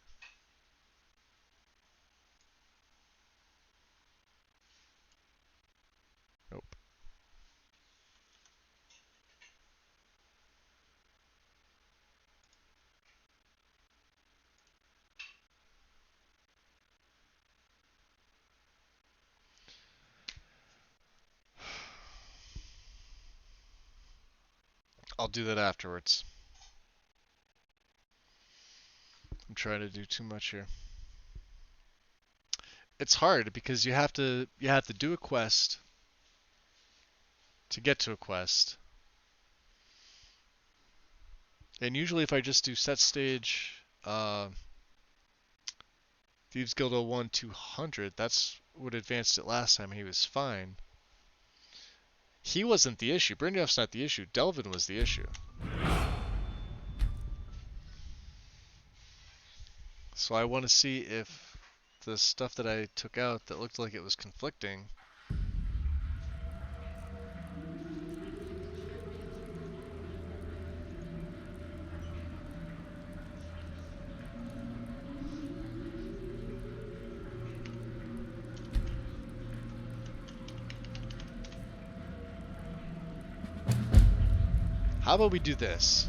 Nope. I'll do that afterwards. I'm trying to do too much here. It's hard because you have to do a quest to get to a quest. And usually if I just do set stage Thieves Guild 01 200, that's what advanced it last time. He was fine. He wasn't the issue. Brynjolf's not the issue. Delvin was the issue. So I want to see if the stuff that I took out that looked like it was conflicting. How about we do this?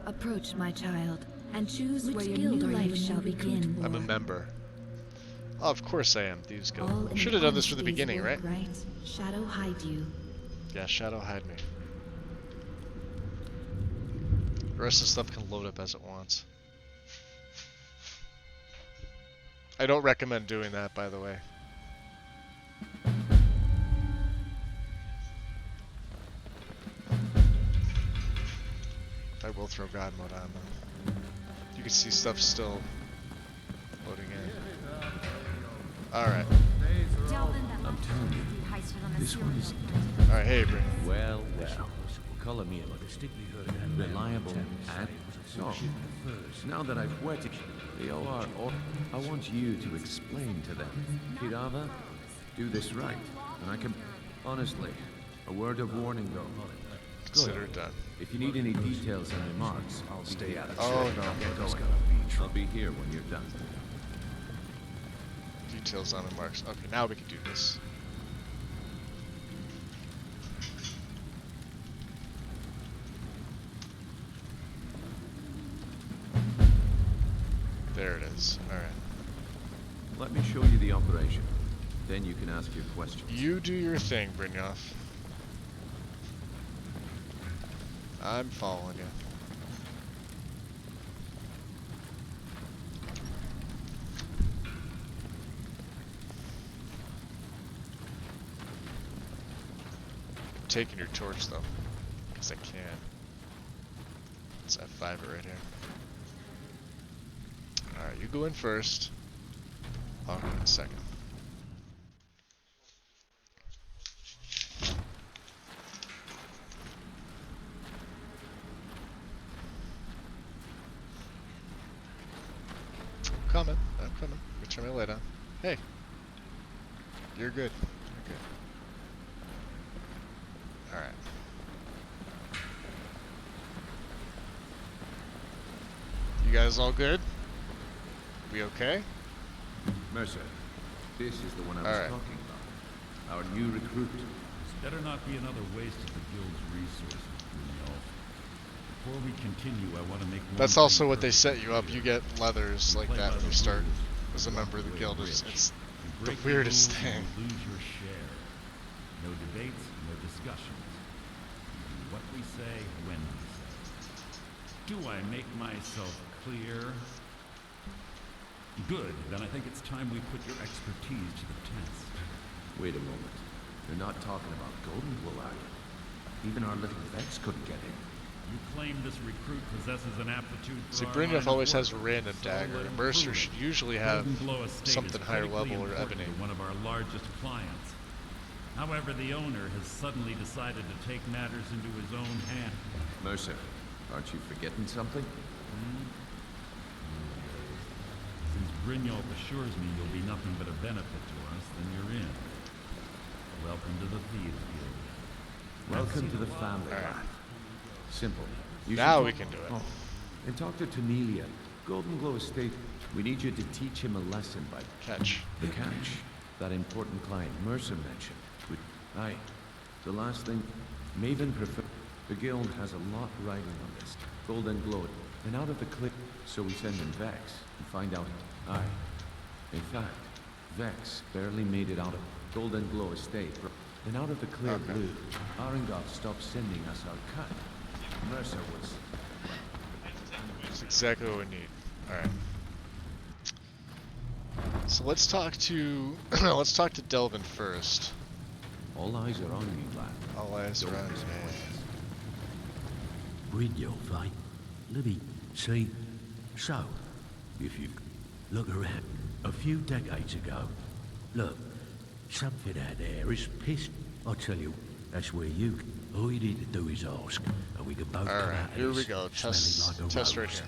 Approach, my child, and choose where your new life shall begin. I'm a member. Oh, of course I am, Thieves Guild. Should have done this from the beginning, right? Shadow hide you. Yeah, shadow hide me. The rest of the stuff can load up as it wants. I don't recommend doing that, by the way. I will throw God mode on though. You can see stuff still loading in. Alright. I'm telling you, this one is... Alright, hey, Bryn. Well, color me a reliable and so. Now that I've wetted the OR, I want you to explain to them. Kirava, do this right, and I can... Honestly, a word of warning though. Consider it done. If you need any details and remarks, I'll stay out of trouble. trouble. Oh no. I'll be here when you're done. Details on the marks. Okay, now we can do this. There it is. Alright. Let me show you the operation. Then you can ask your questions. You do your thing, Brynjolf. I'm following you. I'm taking your torch though, because I can. Let's F5 it right here. Alright, you go in first. I'll go in second. I'm coming. Let me turn my light on. Hey. You're good. You're good. Alright. You guys all good? We okay? Mercer, this is the one I was talking about. Our new recruit. This better not be another waste of the guild's resources, Brunel. Before we continue, I want to make one That's thing also what they perfectly set you up. clear. You get leathers like Play that by when the you start rules. as a member of the guild. It's You the break weirdest rules thing. and you lose your share. No debates, no discussions. We do what we say, when we say. Do I make myself clear? Good, then I think it's time we put your expertise to the test. Wait a moment. You're not talking about Golden Glow, are you? Even our little Vex couldn't get in. You claim this recruit possesses an aptitude for See, our Brynjolf line of always work, has a random so dagger. let A him Mercer prove should it. usually have Golden Glow Estate something is higher critically level or important ebony. to one of our largest clients. However, the owner has suddenly decided to take matters into his own hands. Mercer, aren't you forgetting something? Since Brynjolf assures me you'll be nothing but a benefit to us, then you're in. Welcome to the Thieves Guild. Welcome to the family, lad. Simple. You Now should we talk- can do it. Oh, and talk to Tanelia. Golden Glow Estate. We need you to teach him a lesson by Catch. the catch. That important client Mercer mentioned. Aye. The last thing, Maven prefer. The guild has a lot riding on this. Golden Glow. And out of the clip, so we send in Vex and find out. Aye. In fact, Vex barely made it out of Golden Glow Estate. And out of the clear blue, Arengoth stopped sending us our cut. Mercer was. That's exactly what we need. Alright. So let's talk to let's talk to Delvin first. All eyes are on you, lad. All eyes are on me. Brynjolf, eh? Let me see. So, if you look around, a few decades ago, look, something out there is pissed. I'll tell you, that's where you. All you need to do is ask, and we can both come Alright, out of here we this go. smelling like a Test right rose. here.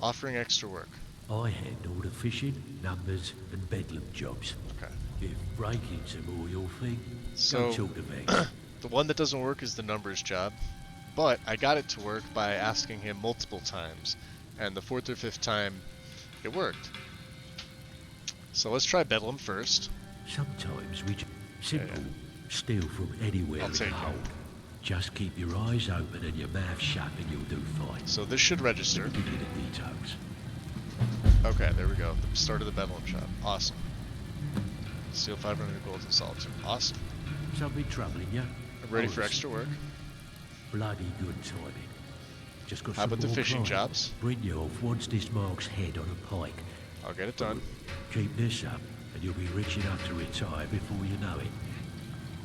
Offering extra work. I handle the fishing, numbers, and bedlam jobs. Okay. If breaking's a more your thing, So go talk to Vex. the one that doesn't work is the numbers job. But I got it to work by asking him multiple times. And the fourth or fifth time, it worked. So let's try Bedlam first. Sometimes we simple, steal from anywhere in the hold. Just keep your eyes open and your mouth shut and you'll do fine. So this should register. Give you the details. Okay, there we go. The start of the Bedlam shop. Awesome. Steal 500 gold and solitude. Awesome. Something troubling you? I'm ready for extra work. Bloody good timing. Just got How some about the more fishing clients. jobs? Brynjolf wants this Mark's head on a pike. I'll get it done. Keep this up and you'll be rich enough to retire before you know it.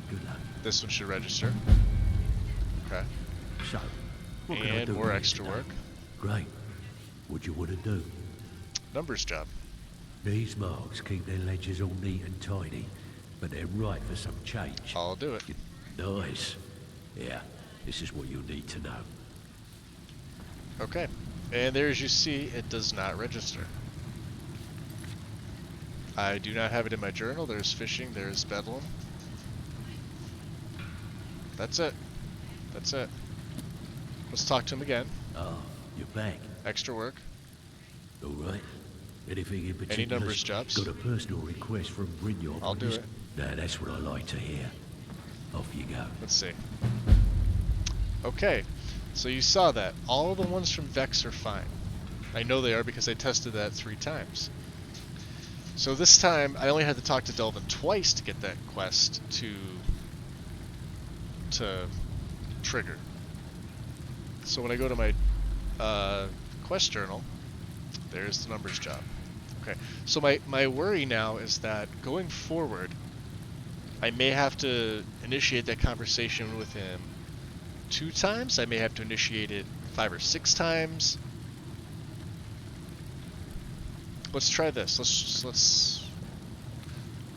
Good luck. This one should register. Okay. So, what can I And do more for you extra today? work. Great. What do you want to do? Numbers job. These Marks keep their ledgers all neat and tidy, but they're right for some change. I'll do it. Nice. Yeah, this is what you'll need to know. Okay. And there, as you see, it does not register. I do not have it in my journal. There's fishing. There's Bedlam. That's it. That's it. Let's talk to him again. Oh, you're back. Extra work. All right. Anything in particular? Any numbers jobs? Got a personal request from Brynjolf. I'll do it. No, that's what I like to hear. Off you go. Let's see. Okay. So you saw that. All the ones from Vex are fine. I know they are because I tested that 3 times. So this time, I only had to talk to Delvin twice to get that quest to trigger. So when I go to my quest journal, there's the numbers job. Okay, so my worry now is that going forward, I may have to initiate that conversation with him 2 times. I may have to initiate it 5 or 6 times. Let's try this.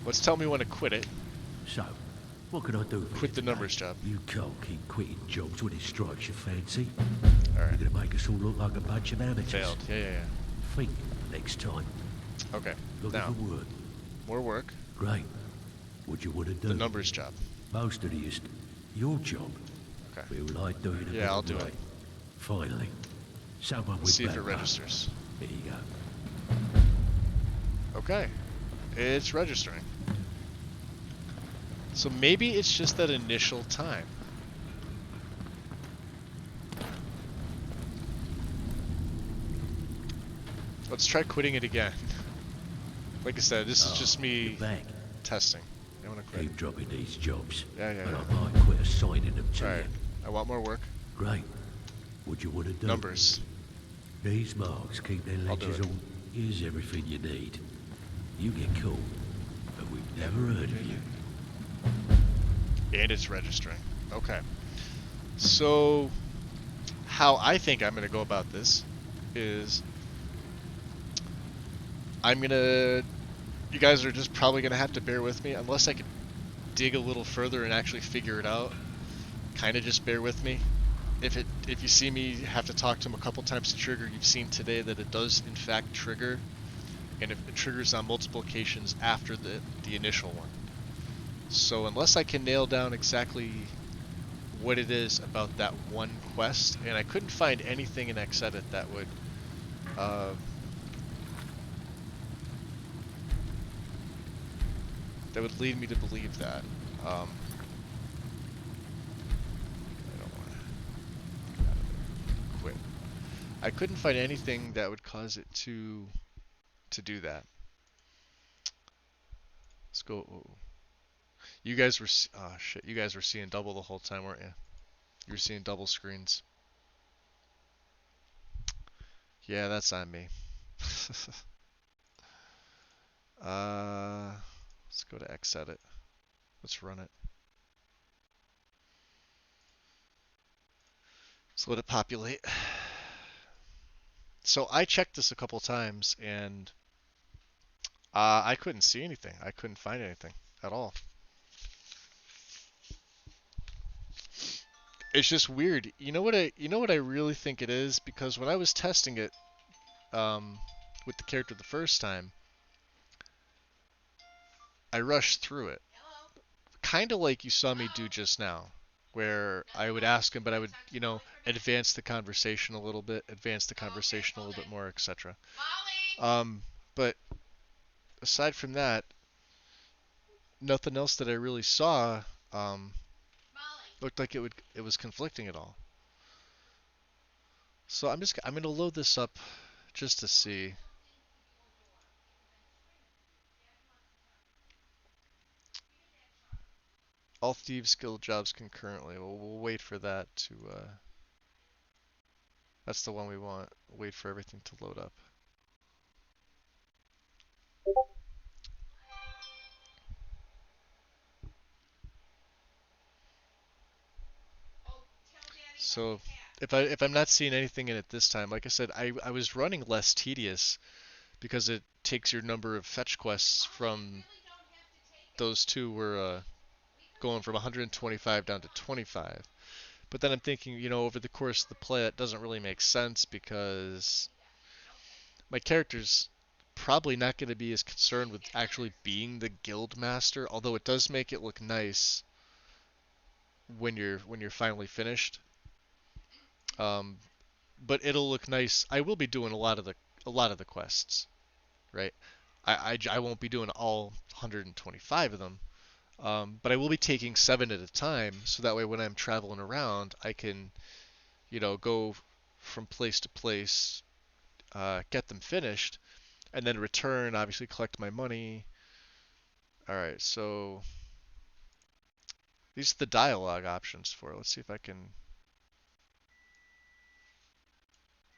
Let's tell me when to quit it. So, what can I do for Quit you the today? numbers job. You can't keep quitting jobs when it strikes your fancy. Alright. You're gonna make us all look like a bunch of amateurs. Failed. Yeah. Think next time. Okay. Looking Now, for work. more work. Great. What you want to do? The numbers job. Most of the your job. Okay. Feel like doing a bit I'll of do it. right. Finally, someone Let's with see if it backbone. registers. There you go. Okay. It's registering. So maybe it's just that initial time. Let's try quitting it again. Like I said, this is just me testing. I want to quit. Keep dropping these jobs. Yeah. And I might quit assigning them to Alright. you. I want more work. Great. What you want to do? Numbers. These marks keep their I'll do ledgers it. on. Here's everything you need. You get caught, but we've never heard of you. And it's registering. Okay. So, how I think I'm going to go about this is you guys are just probably going to have to bear with me unless I could dig a little further and actually figure it out. Kind of just bear with me. If you see me have to talk to him a couple times to trigger, you've seen today that it does in fact trigger, and if it triggers on multiple occasions after the initial one. So unless I can nail down exactly what it is about that one quest, and I couldn't find anything in Xedit that would lead me to believe that. I don't want to quit. I couldn't find anything that would cause it to do that. Let's go. You guys were shit. You guys were seeing double the whole time, weren't you? You were seeing double screens. Yeah, that's on me. Let's go to Xedit. Let's run it. Let's let it populate. So I checked this a couple times and I couldn't see anything. I couldn't find anything at all. It's just weird. You know what I really think it is? Because when I was testing it with the character the first time, I rushed through it. Kind of like you saw me do just now, where I would ask him, but I would, advance the conversation a little bit, more, etc. But aside from that, nothing else that I really saw looked like it was conflicting at all. So I'm going to load this up just to see. All Thieves Guild jobs concurrently. We'll wait for that to that's the one we want. Wait for everything to load up. So if I'm not seeing anything in it this time, like I said, I was running less tedious because it takes your number of fetch quests from those two were going from 125 down to 25. But then I'm thinking, over the course of the play, it doesn't really make sense because my character's probably not going to be as concerned with actually being the guild master, although it does make it look nice when you're finally finished. But it'll look nice. I will be doing a lot of the quests, right? I won't be doing all 125 of them, but I will be taking 7 at a time, so that way when I'm traveling around, I can, go from place to place, get them finished, and then return, obviously collect my money. Alright, so these are the dialogue options for it. Let's see if I can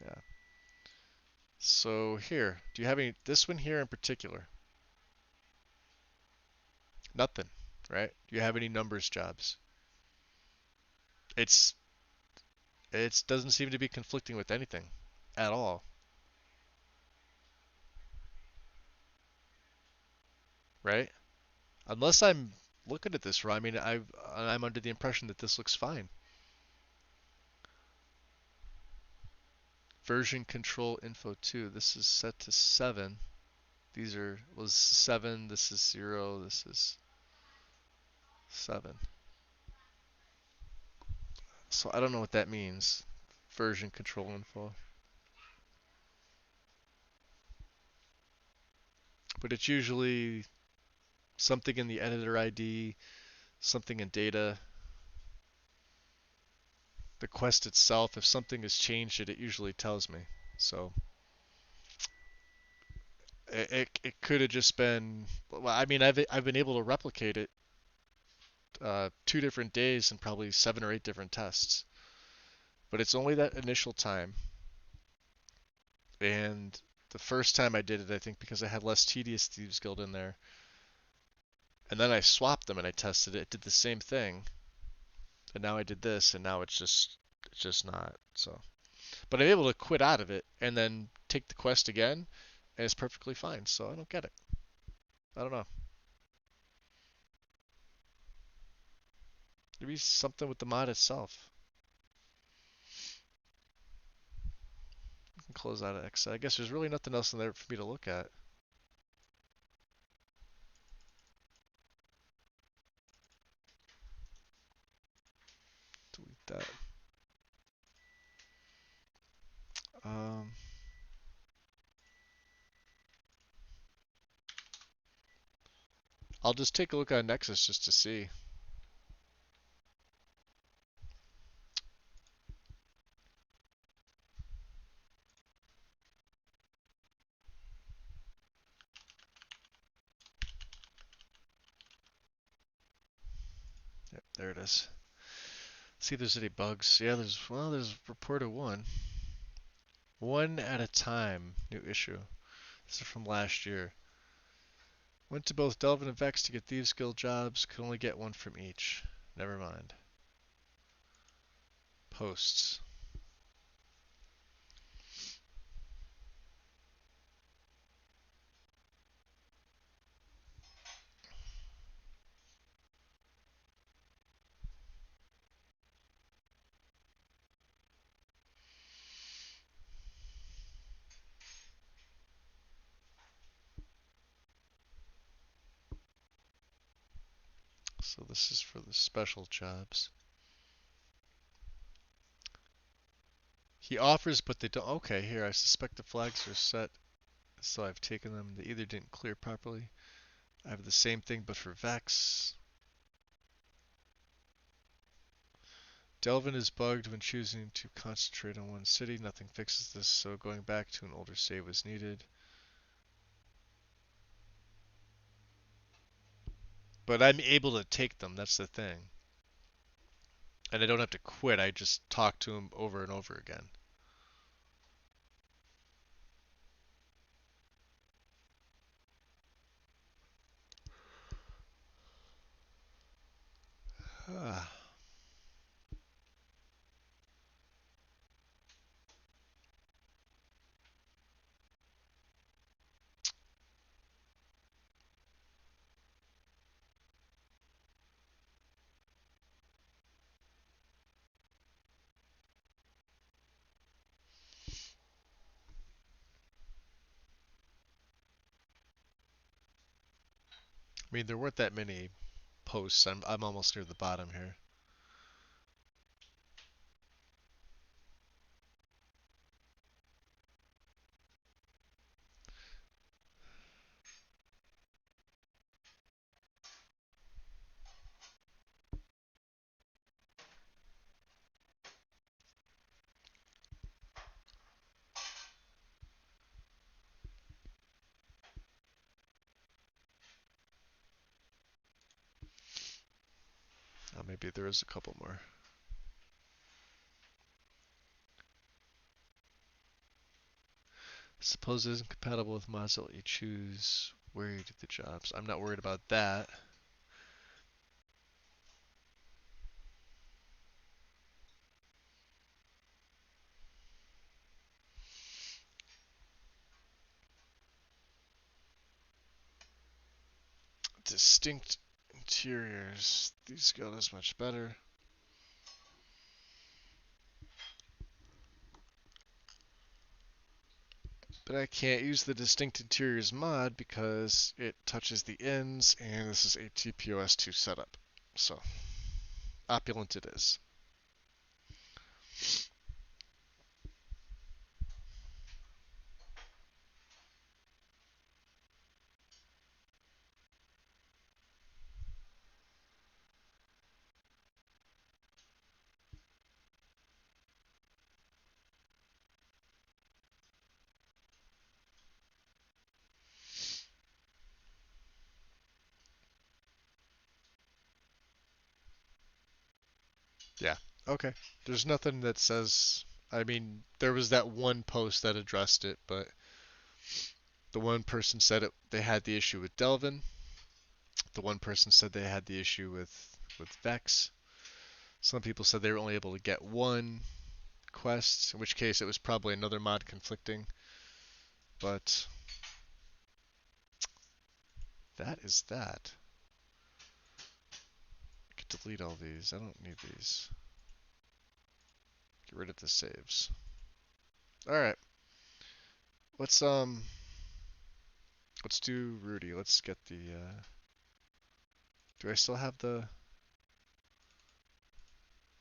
Yeah. So here, do you have any, this one here in particular? Nothing, right? Do you have any numbers jobs? It's, it doesn't seem to be conflicting with anything at all, right? Unless I'm looking at this wrong. I mean, I'm under the impression that this looks fine. Version control info 2. This is set to 7. These are, was 7, this is 0, this is 7. So I don't know what that means. Version control info. But it's usually something in the editor ID, something in data. The quest itself, if something has changed it usually tells me. So it could have just been, well, I mean, I've been able to replicate it 2 different days and probably 7 or 8 different tests. But it's only that initial time. And the first time I did it, I think because I had less Tedious Thieves Guild in there. And then I swapped them and I tested it. It did the same thing. And now I did this, and now it's just not. So, but I'm able to quit out of it and then take the quest again, and it's perfectly fine. So I don't get it. I don't know. Maybe something with the mod itself. I can close out of X. I guess there's really nothing else in there for me to look at. Delete that. Um, I'll just take a look at Nexus just to see. Yep, there it is. See if there's any bugs. Yeah, there's reported one. One at a time, new issue. This is from last year. Went to both Delvin and Vex to get Thieves Guild jobs. Could only get one from each. Never mind. Posts. So this is for the special jobs. He offers, but they don't. Okay, here, I suspect the flags are set, so I've taken them. They either didn't clear properly. I have the same thing, but for Vex. Delvin is bugged when choosing to concentrate on one city. Nothing fixes this, so going back to an older save was needed. But I'm able to take them, that's the thing. And I don't have to quit, I just talk to him over and over again. Ah. I mean, there weren't that many posts. I'm almost near the bottom here. Oh, maybe there is a couple more. Suppose it isn't compatible with mods that let you choose where you do the jobs. I'm not worried about that. Distinct interiors. These go this much better. But I can't use the distinct interiors mod because it touches the ends and this is a TPOS2 setup. So, opulent it is. Yeah, okay. There's nothing that says, I mean, there was that one post that addressed it, but the one person said they had the issue with Delvin. The one person said they had the issue with Vex. Some people said they were only able to get one quest, in which case it was probably another mod conflicting. But that is that. I could delete all these. I don't need these. Get rid of the saves. Alright. Let's do Rudy. Let's get the do I still have the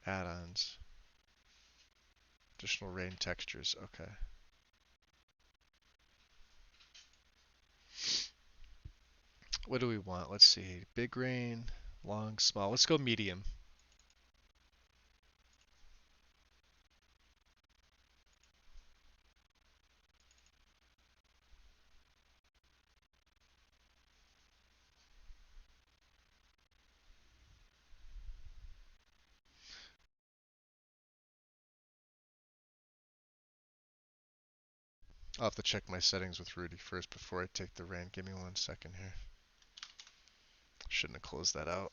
add-ons? Additional rain textures, okay. What do we want? Let's see. Big rain, long, small. Let's go medium. I'll have to check my settings with Rudy first before I take the rain. Give me 1 second here. Shouldn't have closed that out.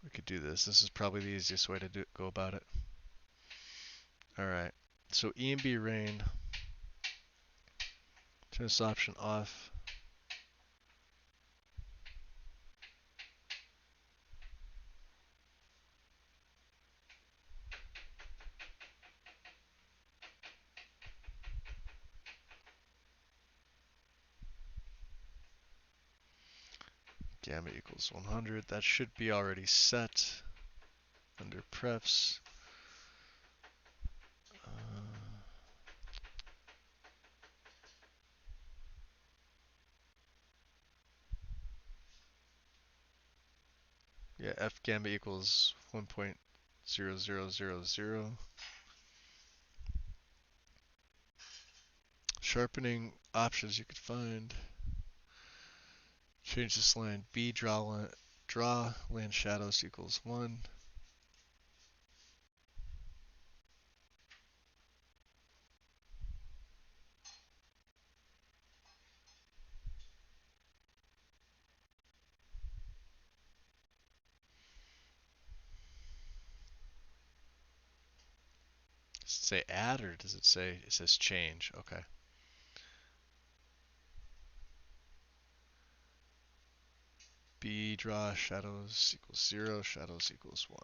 We could do this. This is probably the easiest way to go about it. Alright. So E&B rain. Turn this option off. Gamma equals 100. That should be already set under prefs. Yeah, F gamma equals 1.0000. Sharpening options you could find. Change this line. B draw land shadows equals 1. Does it say add or does it say, it says change? Okay. B draw shadows equals 0, shadows equals 1.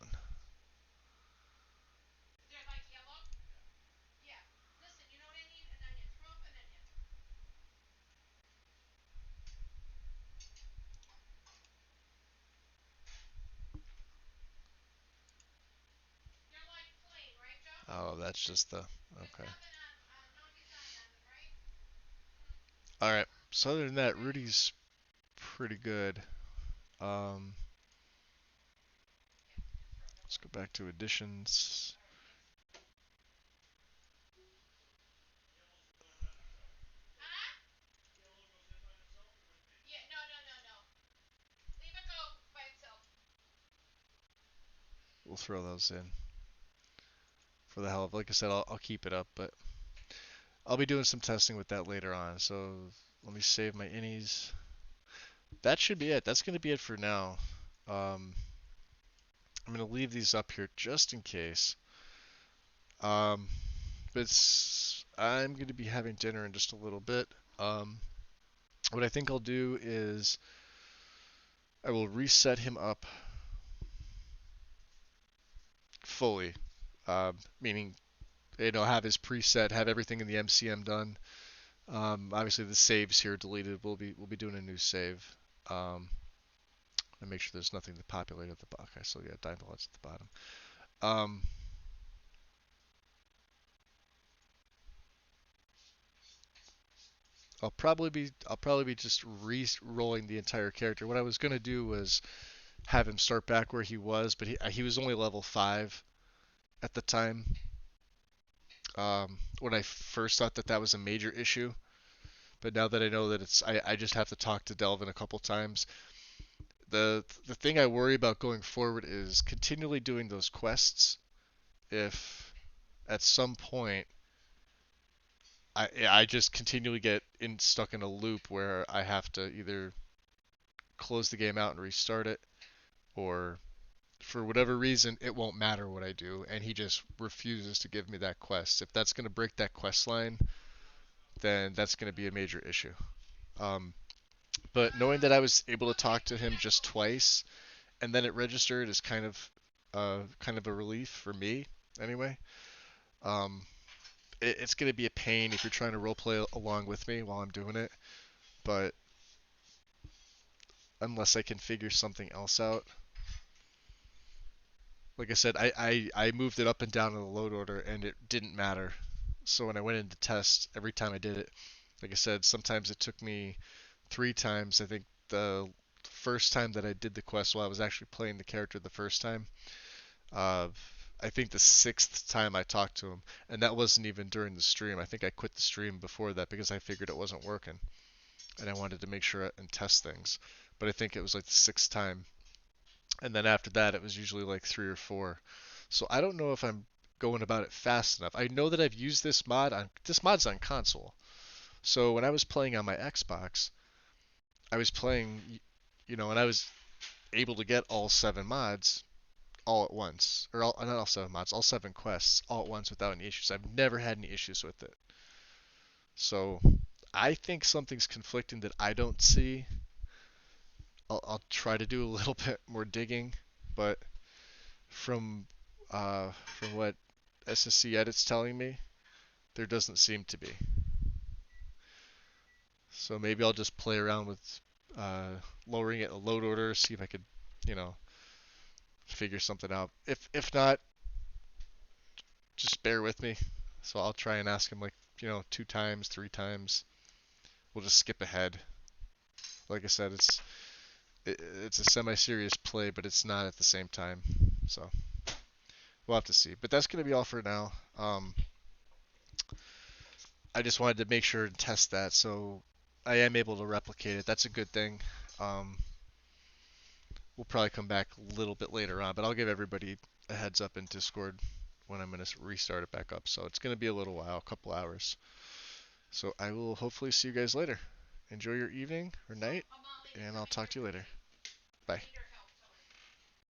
Oh, that's just the, okay. Alright, so other than that, Rudy's pretty good. Let's go back to additions. we'll throw those in for the hell of. Like I said, I'll keep it up, but I'll be doing some testing with that later on. So let me save my innies. That should be it. That's going to be it for now. I'm going to leave these up here just in case. But I'm going to be having dinner in just a little bit. What I think I'll do is I will reset him up fully, meaning have his preset, have everything in the MCM done. Obviously the saves here deleted. We'll be doing a new save. And make sure there's nothing to populate at the bottom. Okay, so yeah, Diamond's at the bottom. I'll probably be just re-rolling the entire character. What I was gonna do was have him start back where he was, but he was only level 5 at the time. When I first thought that was a major issue, but now that I know that I just have to talk to Delvin a couple times. The thing I worry about going forward is continually doing those quests. If at some point I just continually get stuck in a loop where I have to either close the game out and restart it, or for whatever reason it won't matter what I do, and he just refuses to give me that quest. If that's going to break that quest line, then that's going to be a major issue. But knowing that I was able to talk to him just twice, and then it registered is kind of a relief for me, anyway. It's going to be a pain if you're trying to roleplay along with me while I'm doing it, but unless I can figure something else out. Like I said, I moved it up and down in the load order, and it didn't matter. So when I went into test, every time I did it, like I said, sometimes it took me 3 times. I think the first time that I did the quest while I was actually playing the character the first time, I think the 6th time I talked to him, and that wasn't even during the stream. I think I quit the stream before that because I figured it wasn't working, and I wanted to make sure and test things. But I think it was like the 6th time, and then after that it was usually like 3 or 4. So I don't know if I'm going about it fast enough. I know that I've used this mod's on console. So when I was playing on my Xbox, I was playing, and I was able to get all 7 mods all at once, or not all 7 mods, all 7 quests all at once without any issues. I've never had any issues with it. So I think something's conflicting that I don't see. I'll try to do a little bit more digging, but from what SSC Edit's telling me, there doesn't seem to be. So maybe I'll just play around with lowering it a load order, see if I could, figure something out. If not, just bear with me. So I'll try and ask him 2 times, 3 times. We'll just skip ahead. Like I said, it's a semi-serious play, but it's not at the same time. So we'll have to see. But that's going to be all for now. I just wanted to make sure and test that, so I am able to replicate it. That's a good thing. We'll probably come back a little bit later on, but I'll give everybody a heads up in Discord when I'm going to restart it back up. So it's going to be a little while, a couple hours. So I will hopefully see you guys later. Enjoy your evening or night, and I'll talk to you later. Bye.